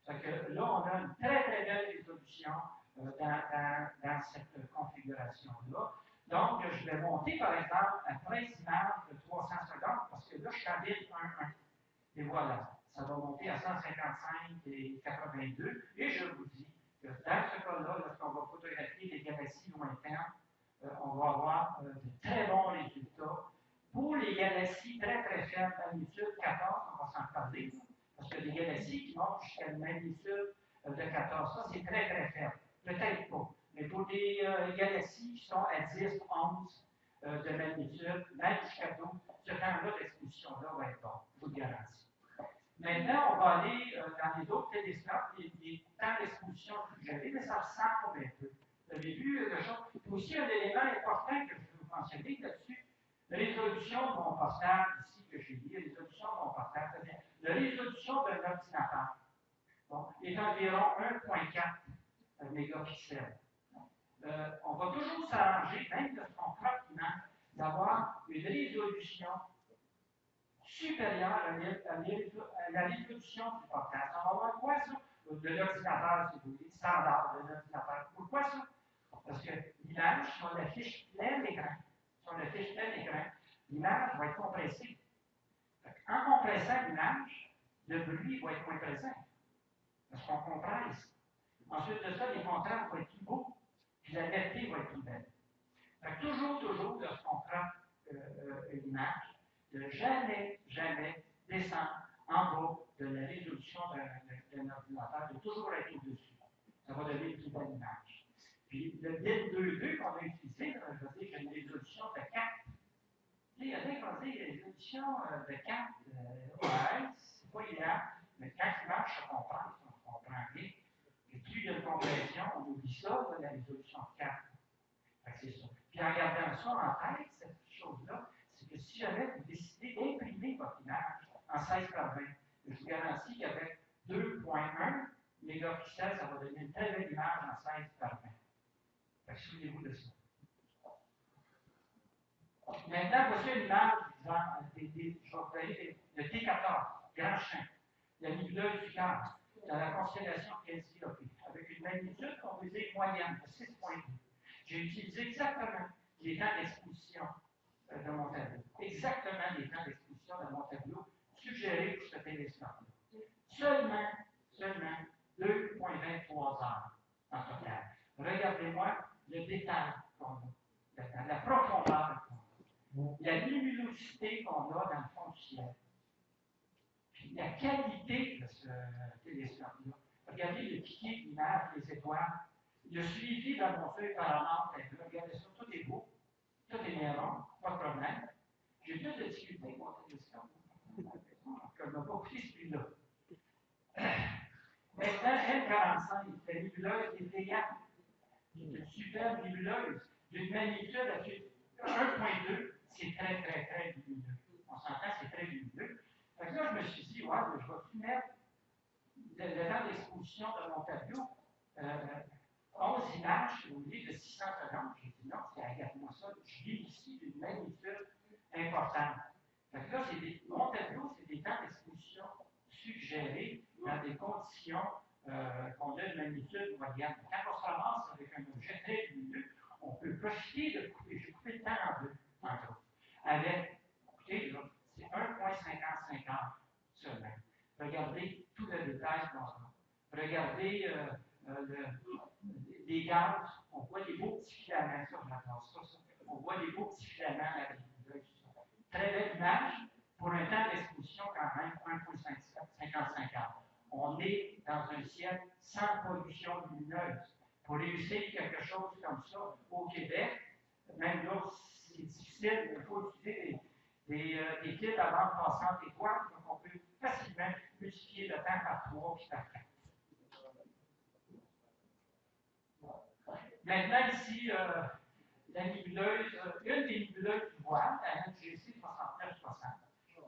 Donc là, on a une très, très belle résolution dans cette configuration-là. Donc, je vais monter, par exemple, à 13 images de 300 secondes, parce que là, je suis à 1.1. Et voilà, ça va monter à 155 et 82. Et je vous dis que dans ce cas-là, lorsqu'on va photographier des galaxies lointaines, on va avoir de très bons résultats. Pour les galaxies très très faibles, magnitude 14, on va s'en parler, parce que des galaxies qui montent jusqu'à une magnitude de 14, ça c'est très très faible. Peut-être pas. Mais pour des galaxies qui sont à 10, 11 de magnitude, même jusqu'à 12, ce temps-là d'exposition-là va être bon, je vous le garantis. Maintenant, on va aller dans les autres télescopes, des temps d'exposition suggérés, mais ça ressemble un peu. Vous avez vu quelque chose? Aussi, un élément important que je veux vous mentionner là-dessus, la résolution de mon portable, ici que j'ai dit, résolution de mon portable, c'est-à-dire la résolution d'un ordinateur est environ 1,4 mégapixels. On va toujours s'arranger, même lorsqu'on prend l'image, d'avoir une résolution supérieure à la résolution du portable. On va voir quoi ça? De l'ordinateur, si vous voulez, standard de l'ordinateur. Pourquoi ça? Parce que l'image, si on affiche plein écran, l'image va être compressée. En compressant l'image, le bruit va être moins présent. Parce qu'on compresse. Ensuite de ça, les contrastes vont être plus beaux, puis la netteté va être plus belle. Toujours, lorsqu'on prend une image, de jamais descendre en bas de la résolution d'un ordinateur, de toujours être au-dessus. Ça va donner une plus belle image. Puis le bit 2.2 qu'on a utilisé, je veux dire, j'ai une résolution de 4. Il y a des qu'on dit résolution de 4, ouais, c'est pas idéal, mais quand l'image se comprend, on comprend bien. Et plus il y a de compression, on oublie ça, la résolution de 4. C'est ça. Puis en gardant ça en tête, cette chose-là, c'est que si jamais vous décidez d'imprimer votre image en 16 par 20, je vous garantis qu'avec 2,1 mégapixels, ça va donner une très belle image en 16 par 20. Souvenez-vous de ça. Maintenant, voici une image, je vais vous donner le T14, grand champ, la nébuleuse du Cœur, dans la constellation Cassiopeia, avec une magnitude qu'on peut dire moyenne de 6,2. J'ai utilisé exactement les temps d'exposition de mon tableau. Exactement les temps d'exposition de mon tableau suggérés pour ce télescope-là. Seulement 2,23 heures en total. Regardez-moi le détail qu'on a, la profondeur qu'on a, la luminosité qu'on a dans le fond du ciel, puis la qualité de ce télescope-là. Regardez le piqué de l'image des étoiles. Le suivi dans mon feuille paramètre, regardez ça, tout est beau, tout est marron, pas de problème. J'ai plus de difficulté avec mon télescope. Je ne vais pas coûter celui-là. Maintenant, M45, la nébuleuse des Pléiades. Une superbe nébuleuse d'une magnitude à 1,2, c'est très, très, très lumineux. On s'entend, c'est très lumineux. Donc là, je me suis dit, ouais, je vais tout mettre le temps d'exposition de mon tableau. 11 images, si vous voulez, de 600 secondes. J'ai dit non, regarde-moi ça. Je vis ici d'une magnitude importante. Donc là, mon tableau, c'est des temps d'exposition suggérés dans des conditions qu'on a de magnitude moyenne. Quand on se ramasse avec un objet très lumineux, on peut profiter de couper. J'ai coupé le temps en deux, entre autres. Avec, écoutez, là, c'est 1,55 heures seulement. Regardez tout le détail qu'on a. Regardez les gaz, on voit des beaux petits filaments, ça, j'adore ça. On voit des beaux petits filaments à la très belle image pour un temps d'exposition quand même 1,55 heures. On est dans un ciel sans pollution lumineuse. Pour réussir quelque chose comme ça au Québec, même là, c'est difficile, il faut utiliser des kits à bande passante étoile, donc on peut facilement multiplier le temps par 3 puis par 4. Maintenant, ici, la nébuleuse, une des nébuleuses du voile, la NGC 6960,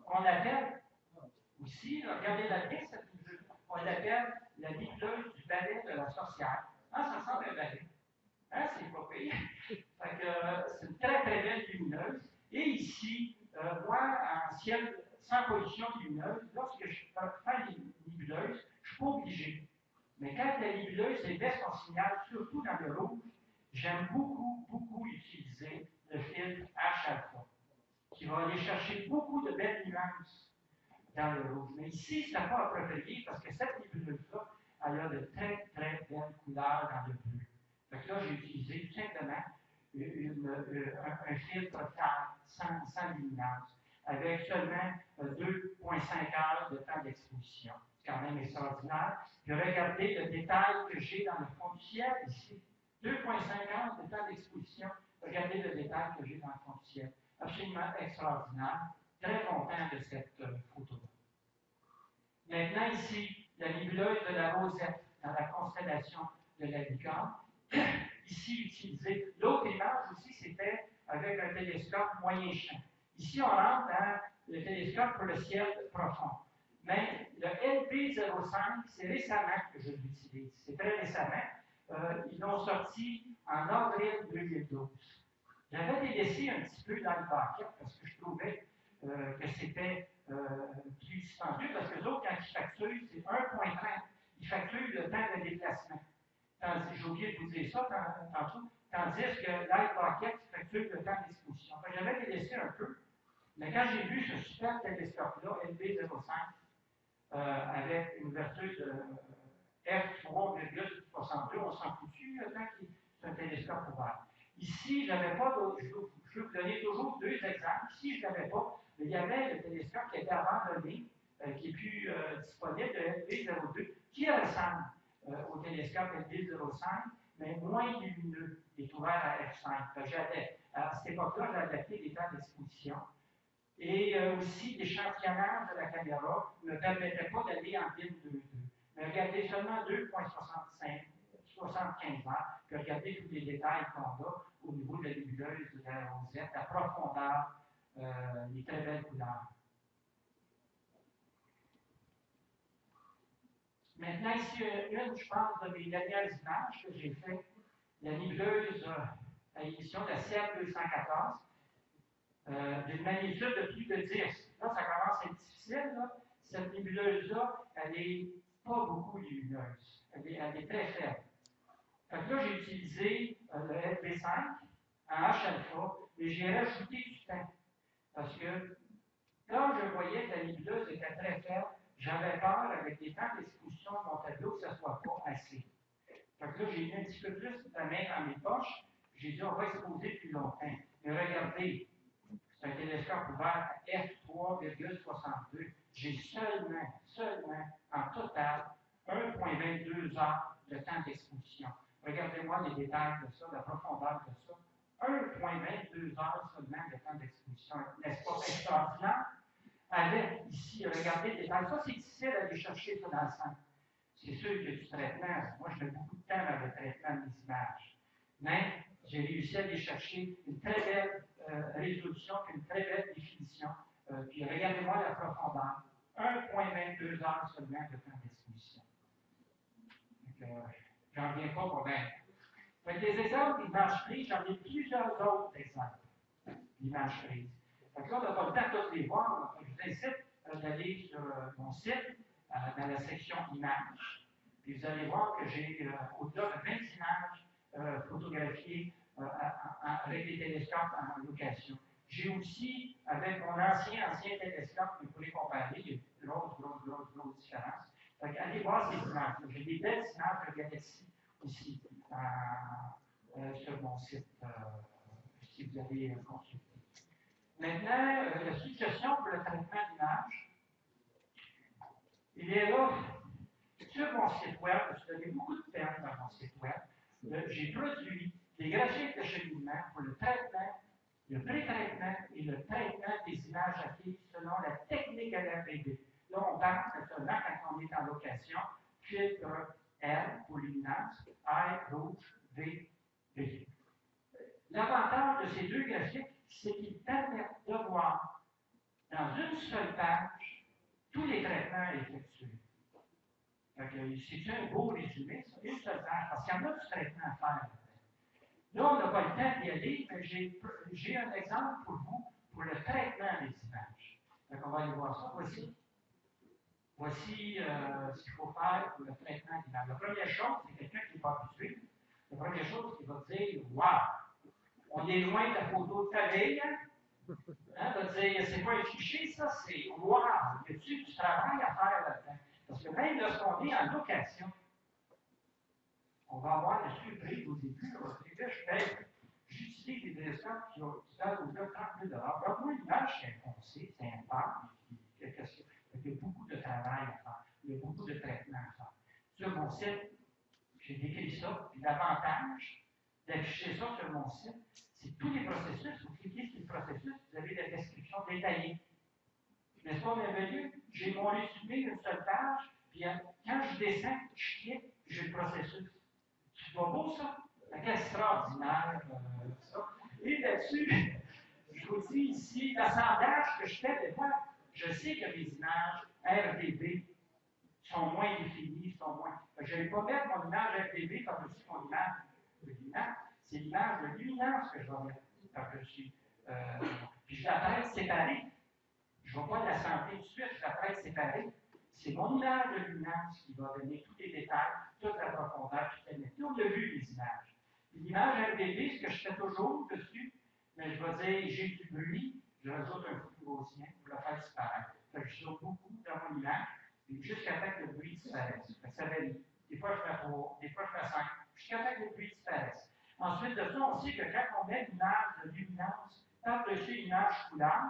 qu'on appelle aussi, regardez la bien cette nébuleuse, on l'appelle la nébuleuse du balai de la sorcière. Ah, ça ressemble à un balai. Hein, c'est pas pire. C'est une très très belle lumineuse. Et ici, moi, en ciel sans pollution lumineuse, lorsque je fais les nébuleuses, je ne suis pas obligé. Mais quand la nébuleuse émet son signal, surtout dans le rouge, j'aime beaucoup utiliser le filtre H-alpha, qui va aller chercher beaucoup de belles nuances dans le rouge. Mais ici, ce n'est pas approprié parce que cette nébuleuse-là, elle a de très, très belles couleurs dans le bleu. Fait que là, j'ai utilisé tout simplement un filtre sans luminance, avec seulement 2,5 heures de temps d'exposition. C'est quand même extraordinaire. Puis regardez le détail que j'ai dans le fond du ciel ici. 2,5 heures de temps d'exposition. Regardez le détail que j'ai dans le fond du ciel. Absolument extraordinaire. Très content de cette photo-là. Maintenant, ici, la nébuleuse de la Rosette dans la constellation de la Licorne. Ici, utilisé. L'autre image aussi, c'était avec un télescope moyen champ. Ici, on rentre dans le télescope pour le ciel profond. Mais le LP05, c'est récemment que je l'utilise. C'est très récemment. Ils l'ont sorti en avril 2012. J'avais délaissé un petit peu dans le paquet parce que je trouvais que c'était plus dispendieux parce que les autres, quand ils facturent, c'est 1,30. Ils facturent le temps de déplacement. J'ai oublié de vous dire ça tantôt. Tandis que l'iPocket facture le temps d'exposition. J'avais délaissé un peu, mais quand j'ai vu ce super télescope-là, LB05, avec une ouverture de f3,62, on s'en foutu, tant que c'est un télescope ouvert. Ici, je n'avais pas d'autre. Je vais vous donner toujours deux exemples. Ici, je n'avais pas, mais il y avait le télescope qui était abandonné, qui est plus disponible, le LB02, qui ressemble au télescope LB05, mais moins lumineux, est ouvert à f5. À cette époque-là, j'ai adapté des temps d'exposition. Et aussi, l'échantillonnage de la caméra ne me permettait pas d'aller en bin 2.2. Mais regardez seulement 2,75 heures, puis regardez tous les détails qu'on a au niveau de la nébuleuse de la Rosette, la profondeur, les très belles couleurs. Maintenant, ici, je pense, de mes dernières images que j'ai faites, la nébuleuse à émission de la CF214, d'une magnitude de plus de 10. Là, ça commence à être difficile. Là. Cette nébuleuse-là, elle n'est pas beaucoup lumineuse. Elle est très faible. Fait que là, j'ai utilisé le LB5 en H-alpha et j'ai rajouté du temps. Parce que quand je voyais que la nébuleuse était très faible, j'avais peur, avec les temps d'exposition de mon tableau, que ça ne soit pas assez. Fait que là, j'ai mis un petit peu plus de main dans mes poches. J'ai dit, on va exposer plus longtemps. Mais regardez, c'est un télescope ouvert à f3,62. J'ai seulement, en total, 1,22 heures de temps d'exposition. Regardez-moi les détails de ça, la profondeur de ça. 1,22 heures seulement de temps d'exposition. N'est-ce pas extraordinaire? Avec ici, regardez les détails. Ça, c'est difficile à aller chercher ça dans le centre. C'est sûr qu'il y a du traitement. Moi, je mets beaucoup de temps dans le traitement des images. Mais j'ai réussi à aller chercher une très belle résolution et une très belle définition. Puis regardez-moi la profondeur. 1,22 heures seulement de temps d'exposition. J'en reviens pas pour bien. Des exemples d'images prises, j'en ai plusieurs autres exemples d'images prises. Donc là, on n'a pas le temps de tous les voir. Donc, je vous incite d'aller sur mon site, dans la section images. Puis vous allez voir que j'ai au-delà de 20 images photographiées avec des télescopes en location. J'ai aussi, avec mon ancien télescope, vous pouvez comparer, il y a une grosse différence. Donc, allez voir ces images. J'ai des belles images de galaxies ici, sur mon site, si vous avez consulté. Maintenant, la suggestion pour le traitement d'image, il est là, sur mon site web, je donné beaucoup de termes dans mon site web, j'ai produit des graphiques de cheminement pour le traitement, le pré-traitement et le traitement des images acquises selon la technique LRVD. Là, on parle seulement quand on est en location, filtre L pour luminance, I rouge, V, V. L'avantage de ces deux graphiques, c'est qu'ils permettent de voir dans une seule page tous les traitements effectués. C'est un beau résumé, ça, une seule page, parce qu'il y en a du traitement à faire. Là, on n'a pas le temps d'y aller, mais j'ai un exemple pour vous pour le traitement des images. Donc, on va aller voir ça. Voici ce qu'il faut faire pour le traitement d'images. La première chose, c'est quelqu'un qui n'est pas habitué. La première chose, c'est qu'il va dire « Wow! On est loin de la photo de ta veille, hein? Il va dire « C'est pas un fichier, ça, c'est wow! Y a-t-il du travail à faire là-dedans? » Parce que même lorsqu'on est en location, on va avoir la surprise au début. J'utilise des télescopes qui valent au-delà de 30 000 $. Moi, l'image, c'est foncé, c'est un pas, il y a beaucoup de travail à faire, il y a beaucoup de traitements à faire. Sur mon site, j'ai décrit ça, puis l'avantage d'afficher ça sur mon site, c'est tous les processus. Vous cliquez sur le processus, vous avez la description détaillée. N'est-ce pas merveilleux? J'ai mon résumé d'une seule page, puis quand je descends, je clique, j'ai le processus. Tu vois beau ça? C'est extraordinaire, ça. Et là-dessus, je vous dis ici, l'assemblage que je fais de moi, je sais que mes images RDB sont moins définies, sont moins. Je ne vais pas mettre mon image RDB par-dessus mon image de luminance. C'est l'image de luminance que je vais mettre par-dessus. Puis je la traite séparée. Je ne vais pas l'assembler tout de suite, je la traite séparée. C'est mon image de luminance qui va donner tous les détails, toute la profondeur, toute la netteté. On a vu les images. L'image RDB, ce que je fais toujours dessus, mais je vais dire, j'ai du bruit, je rajoute un flou gaussien pour le faire disparaître. Je saute beaucoup dans mon image, jusqu'à temps que le bruit disparaisse. Ça varie. Des fois, je fais 3, des fois, je fais 5, jusqu'à temps que le bruit disparaisse. Ensuite de ça, on sait que quand on met l'image de luminance par-dessus l'image couleur,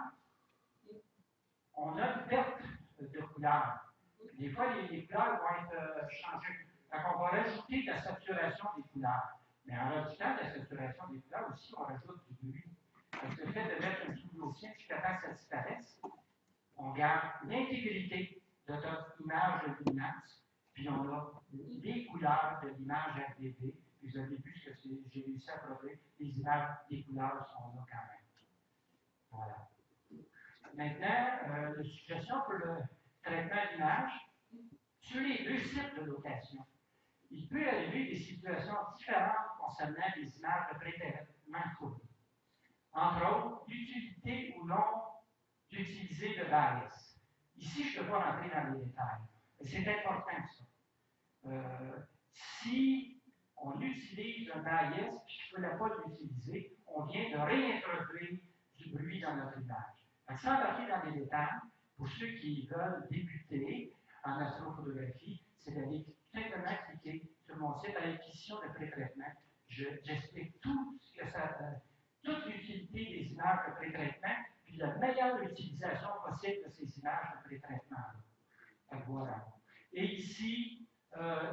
on a une perte de couleur. Des fois, les couleurs vont être changées. Donc, on va rajouter de la saturation des couleurs. Mais en rajoutant de la saturation des couleurs aussi, on rajoute du bruit. Donc, le fait de mettre un sous-gaussien jusqu'à temps que ça disparaisse, on garde l'intégrité de notre image de luminance, puis on a les couleurs de l'image RDB. Puis vous avez vu ce que j'ai réussi à produire. Les images, les couleurs sont là quand même. Voilà. Maintenant, les suggestions pour le traitement d'image, sur les deux sites de location, il peut arriver des situations différentes concernant les images de pré-traitement fournies. Entre autres, l'utilité ou non d'utiliser le bias. Ici, je ne peux pas rentrer dans les détails, mais c'est important ça. Si on utilise un bias et je ne voulais pas l'utiliser, on vient de réintroduire du bruit dans notre image. Sans embarquer dans les détails, pour ceux qui veulent débuter en astrophotographie, c'est d'aller simplement cliquer sur mon site à l'acquisition de pré-traitement. J'explique tout ce que ça, toute l'utilité des images de pré-traitement, puis la meilleure utilisation possible de ces images de pré-traitement. Voilà. Et ici,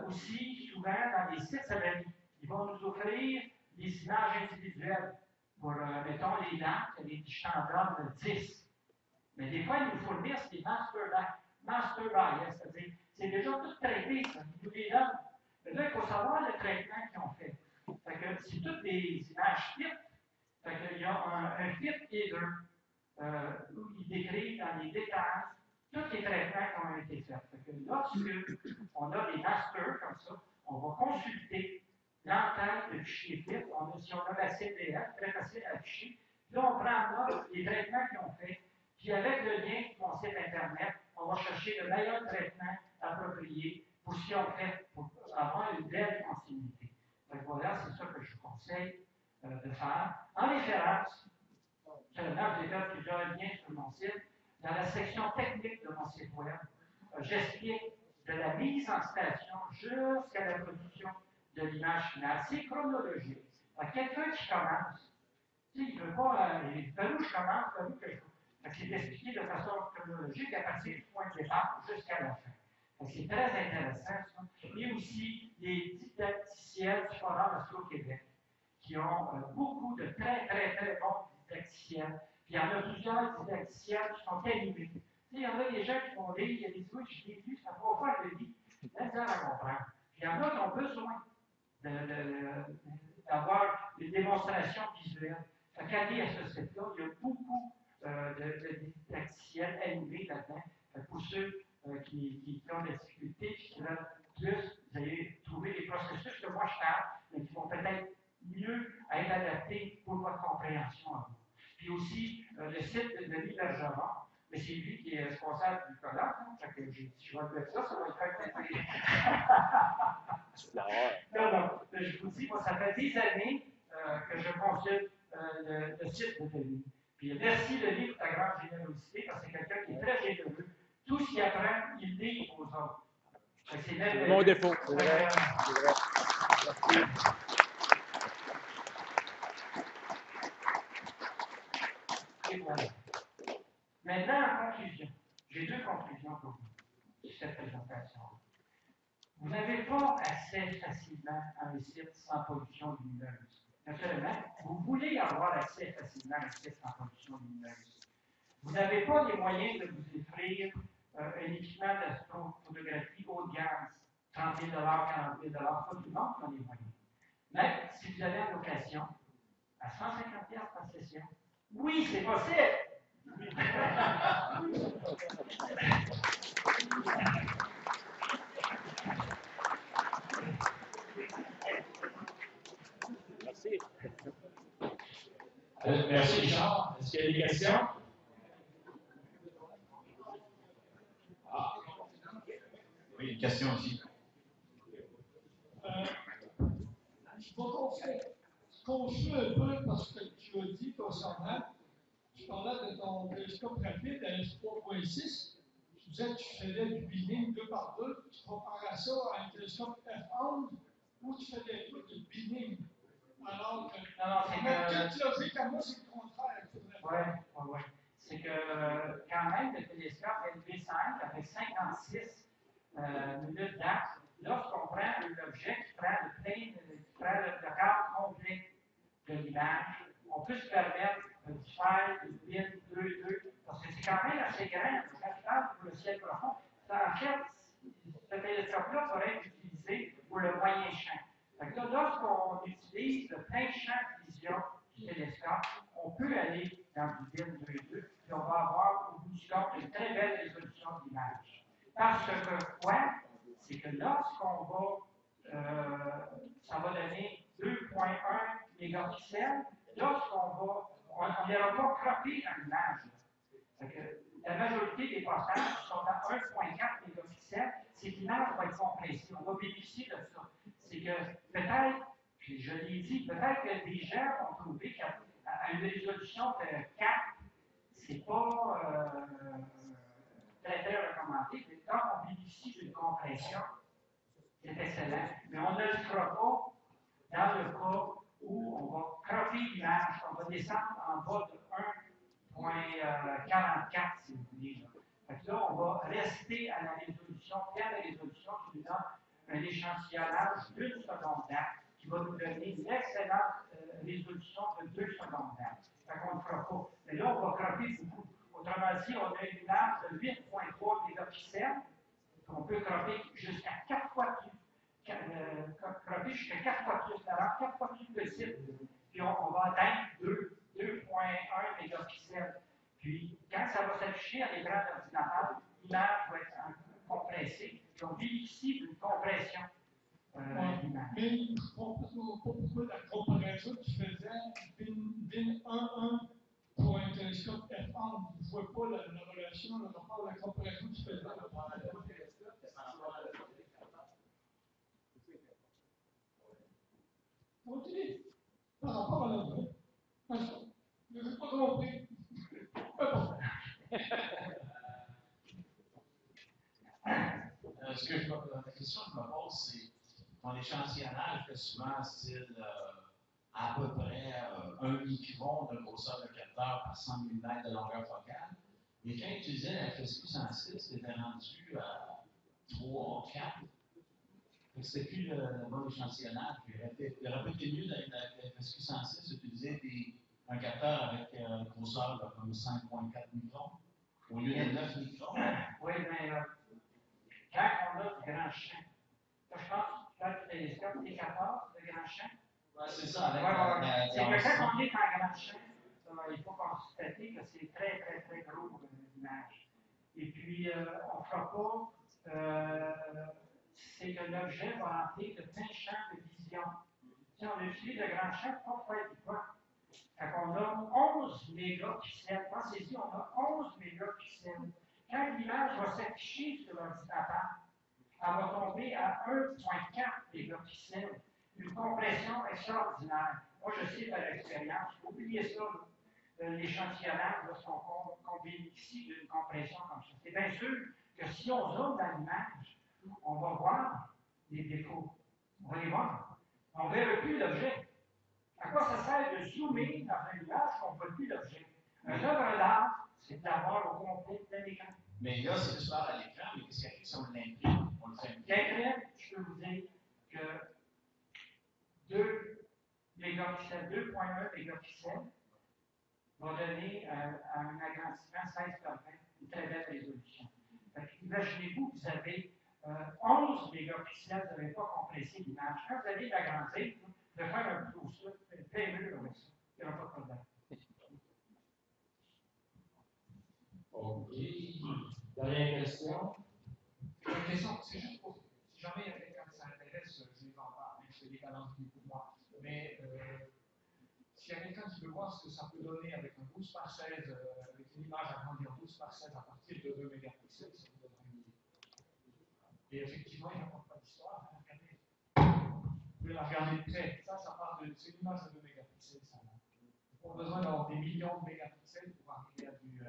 aussi, souvent, dans les sites savaries, ils vont nous offrir des images individuelles pour, mettons, les lampes, les standards de 10. Mais des fois, ils nous fournissent des master bias, c'est-à-dire, c'est déjà tout traité, ça, ils nous les donnent. Mais là, il faut savoir le traitement qu'ils ont fait. Fait que c'est toutes des images fit. Fait qu'il y a un fit header où ils décrivent dans les détails tous les traitements qui ont été faits. Fait que lorsque on a des masters comme ça, on va consulter l'entête de fichier fit. Si on a la CDF, très facile à afficher. Puis là, on prend en note les traitements qu'ils ont fait. Puis avec le lien sur mon site Internet, on va chercher le meilleur traitement approprié pour ce qu'on fait, pour avoir une belle continuité. Donc voilà, c'est ça que je vous conseille de faire. En référence, seulement, j'ai fait plusieurs liens sur mon site. Dans la section technique de mon site web, j'explique de la mise en station jusqu'à la production de l'image finale. C'est chronologique. Quelqu'un qui commence, il ne veut pas, par où je commence, par où que je c'est expliqué de façon chronologique à partir du point de départ jusqu'à la fin. C'est très intéressant, ça. Et aussi les didacticiels du Forum Astro-Québec, qui ont beaucoup de très, très, très bons didacticiels. Puis il y en a plusieurs didacticiels qui sont animés. Il y en a des gens qui vont lire, il y a des trucs, je l'ai lu, ça va faire le lit. C'est bien à comprendre. Puis il y en a qui ont besoin d'avoir des démonstrations visuelles. Fait qu'aller à ce site-là, il y a beaucoup de didacticiels animés là-dedans. Pour ceux qui ont des difficultés, qui veulent plus, vous allez trouver des processus que moi je parle, mais qui vont peut-être mieux être adaptés pour votre compréhension à vous. Puis aussi, le site de Denis Bergeron, mais c'est lui qui est responsable du colloque, hein, fait que je vais le mettre ça va être très plaisir. Non, je vous dis, moi, ça fait 10 années que je consulte le site de Denis. Puis merci Denis pour ta grande générosité, parce que c'est quelqu'un qui est très généreux. Tout ce qu'il apprend, il livre aux autres. C'est mon défaut, c'est vrai. Et voilà. Maintenant, en conclusion, j'ai deux conclusions pour vous sur cette présentation. Vous n'avez pas assez facilement un site sans pollution lumineuse. Naturellement, vous voulez avoir accès facilement à un site sans pollution lumineuse. Vous n'avez pas les moyens de vous offrir un équipement d'astrophotographie haut de gamme, 30 000 40 000 pas tout le monde qui a les moyens. Mais si vous avez une location à 150 $ par session, oui, c'est possible! Merci. Merci, Richard. Est-ce qu'il y a des questions? Ah. Oui, une question aussi. Je vais construire un peu parce que tu as dit concernant, tu parlais de ton télescope rapide à S3.6, tu disais que tu faisais du binning 2 par 2, tu comparais ça à un télescope F11 où tu faisais tout du binning. Alors que, c'est logique à moi, c'est le contraire. Oui. C'est que quand même, le télescope LV5 avec 56 minutes d'axe, lorsqu'on prend l'objet qui prend le cadre complet de l'image, on peut se permettre de faire une bille 2-2, parce que c'est quand même assez grand. Quand je parle pour le ciel profond, en fait, ce télescope-là pourrait être utilisé pour le moyen champ. Lorsqu'on utilise le plein champ de vision du télescope, on peut aller dans du BIM 2.2, puis on va avoir au bout du compte une très belle résolution d'image. Parce que quoi? C'est que lorsqu'on va, ça va donner 2.1 mégapixels, on n'ira pas croppé dans l'image. La majorité des portages sont à 1.4 mégapixels, c'est que l'image va être compressée. On va bénéficier de ça. C'est que peut-être, puis je l'ai dit, peut-être que des gens ont trouvé qu'à une résolution de 4, c'est pas très recommandé. Mais quand on bénéficie d'une compression, c'est excellent. Mais on ne le fera pas dans le cas où on va cropper l'image, on va descendre en bas de 1.44, si vous voulez. Là, on va rester à la résolution, qui nous donne un échantillonnage d'une seconde d'acte, qui va nous donner une excellente résolution de 2 secondes d'acte. Fait qu'on ne le fera pas. Mais là, on va cropper beaucoup. Autrement dit, on a une image de 8.3 mégapixels, qu'on peut cropper jusqu'à 4 fois plus. Cropper jusqu'à 4 fois plus, 4 fois plus petit. Puis on va atteindre 2.1 mégapixels. Puis, quand ça va s'afficher à l'écran d'ordinateur, l'image va être compressée. Puis on bénéficie d'une compression d'image. Mais je ne comprends pas pourquoi la comparaison que tu faisais BIN 1.1 pour un télescope F11. Je ne vois pas la relation, le rapport à la comparaison que tu faisais. Continue. Par rapport à l'autre. Je n'ai pas compris. La question que je me pose, c'est ton échantillonnage fait souvent style à peu près 1 micron de grosseur de capteur par 100 mm de longueur focale. Et quand tu utilisais la FSQ 106, tu étais rendu à 3, 4. C'était plus le bon échantillonnage. Il aurait peut-être été mieux avec la FSQ 106 d'utiliser un capteur avec une grosseur de comme 5.4 microns au lieu de 9 microns. Oui, mais quand on a du grand champ, là, je pense que le télescope T14, le grand champ. Oui, c'est ça. C'est que quand on est en grand champ, il faut constater que c'est très, très, très gros l'image. Et puis, on ne fera pas. C'est que l'objet va entrer de plein champ de vision. Si on utilise le grand champ, il faut faire du quoi? Fait qu'on a 11 mégapixels. Pensez-y, on a 11 mégapixels. Quand l'image va s'afficher sur l'ordinateur, elle va tomber à 1.4 mégapixels. Une compression extraordinaire. Moi, je sais par expérience, oubliez ça, l'échantillonnage, lorsqu'on bénéficie d'une compression comme ça. C'est bien sûr que si on zoome dans l'image, on va voir des défauts. On va les voir. On ne verra plus l'objet. À quoi ça sert de zoomer dans un nuage qu'on ne voit plus l'objet? Un œuvre d'art, c'est d'avoir au complet plein écran. Mais là, c'est juste à l'écran, mais qu'est-ce qui arrive si on l'imprime? On le fait imprimer. L'imprime, je peux vous dire que 2 mégapixels, 2,1 mégapixels va donner un agrandissement 16 par 20, une très belle résolution. Imaginez-vous que vous avez 11 mégapixels, vous n'avez pas compressé l'image. Quand vous allez l'agrandir, vous pouvez faire un close-up, plein mur avec ça. Il n'y aura pas de problème. OK. Dernière question. Une question, c'est juste pour, si jamais il y a quelqu'un qui s'intéresse, je les en parle, même si c'est des calendriers pour moi. Mais s'il y a quelqu'un qui veut voir ce que ça peut donner avec un 12 par 16, avec une image agrandie en 12 par 16 à partir de 2 mégapixels, ça vous donnera une idée. Et effectivement, il n'y a pas d'histoire. Hein, regardez. Vous pouvez la regarder de près. Ça part de. C'est une image de 2 mégapixels. Ça. On a besoin d'avoir des millions de mégapixels pour arriver à du.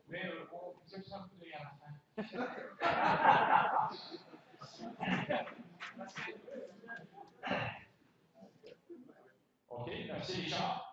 Mais on vous êtes un coup d'œil à la fin. OK, merci Richard.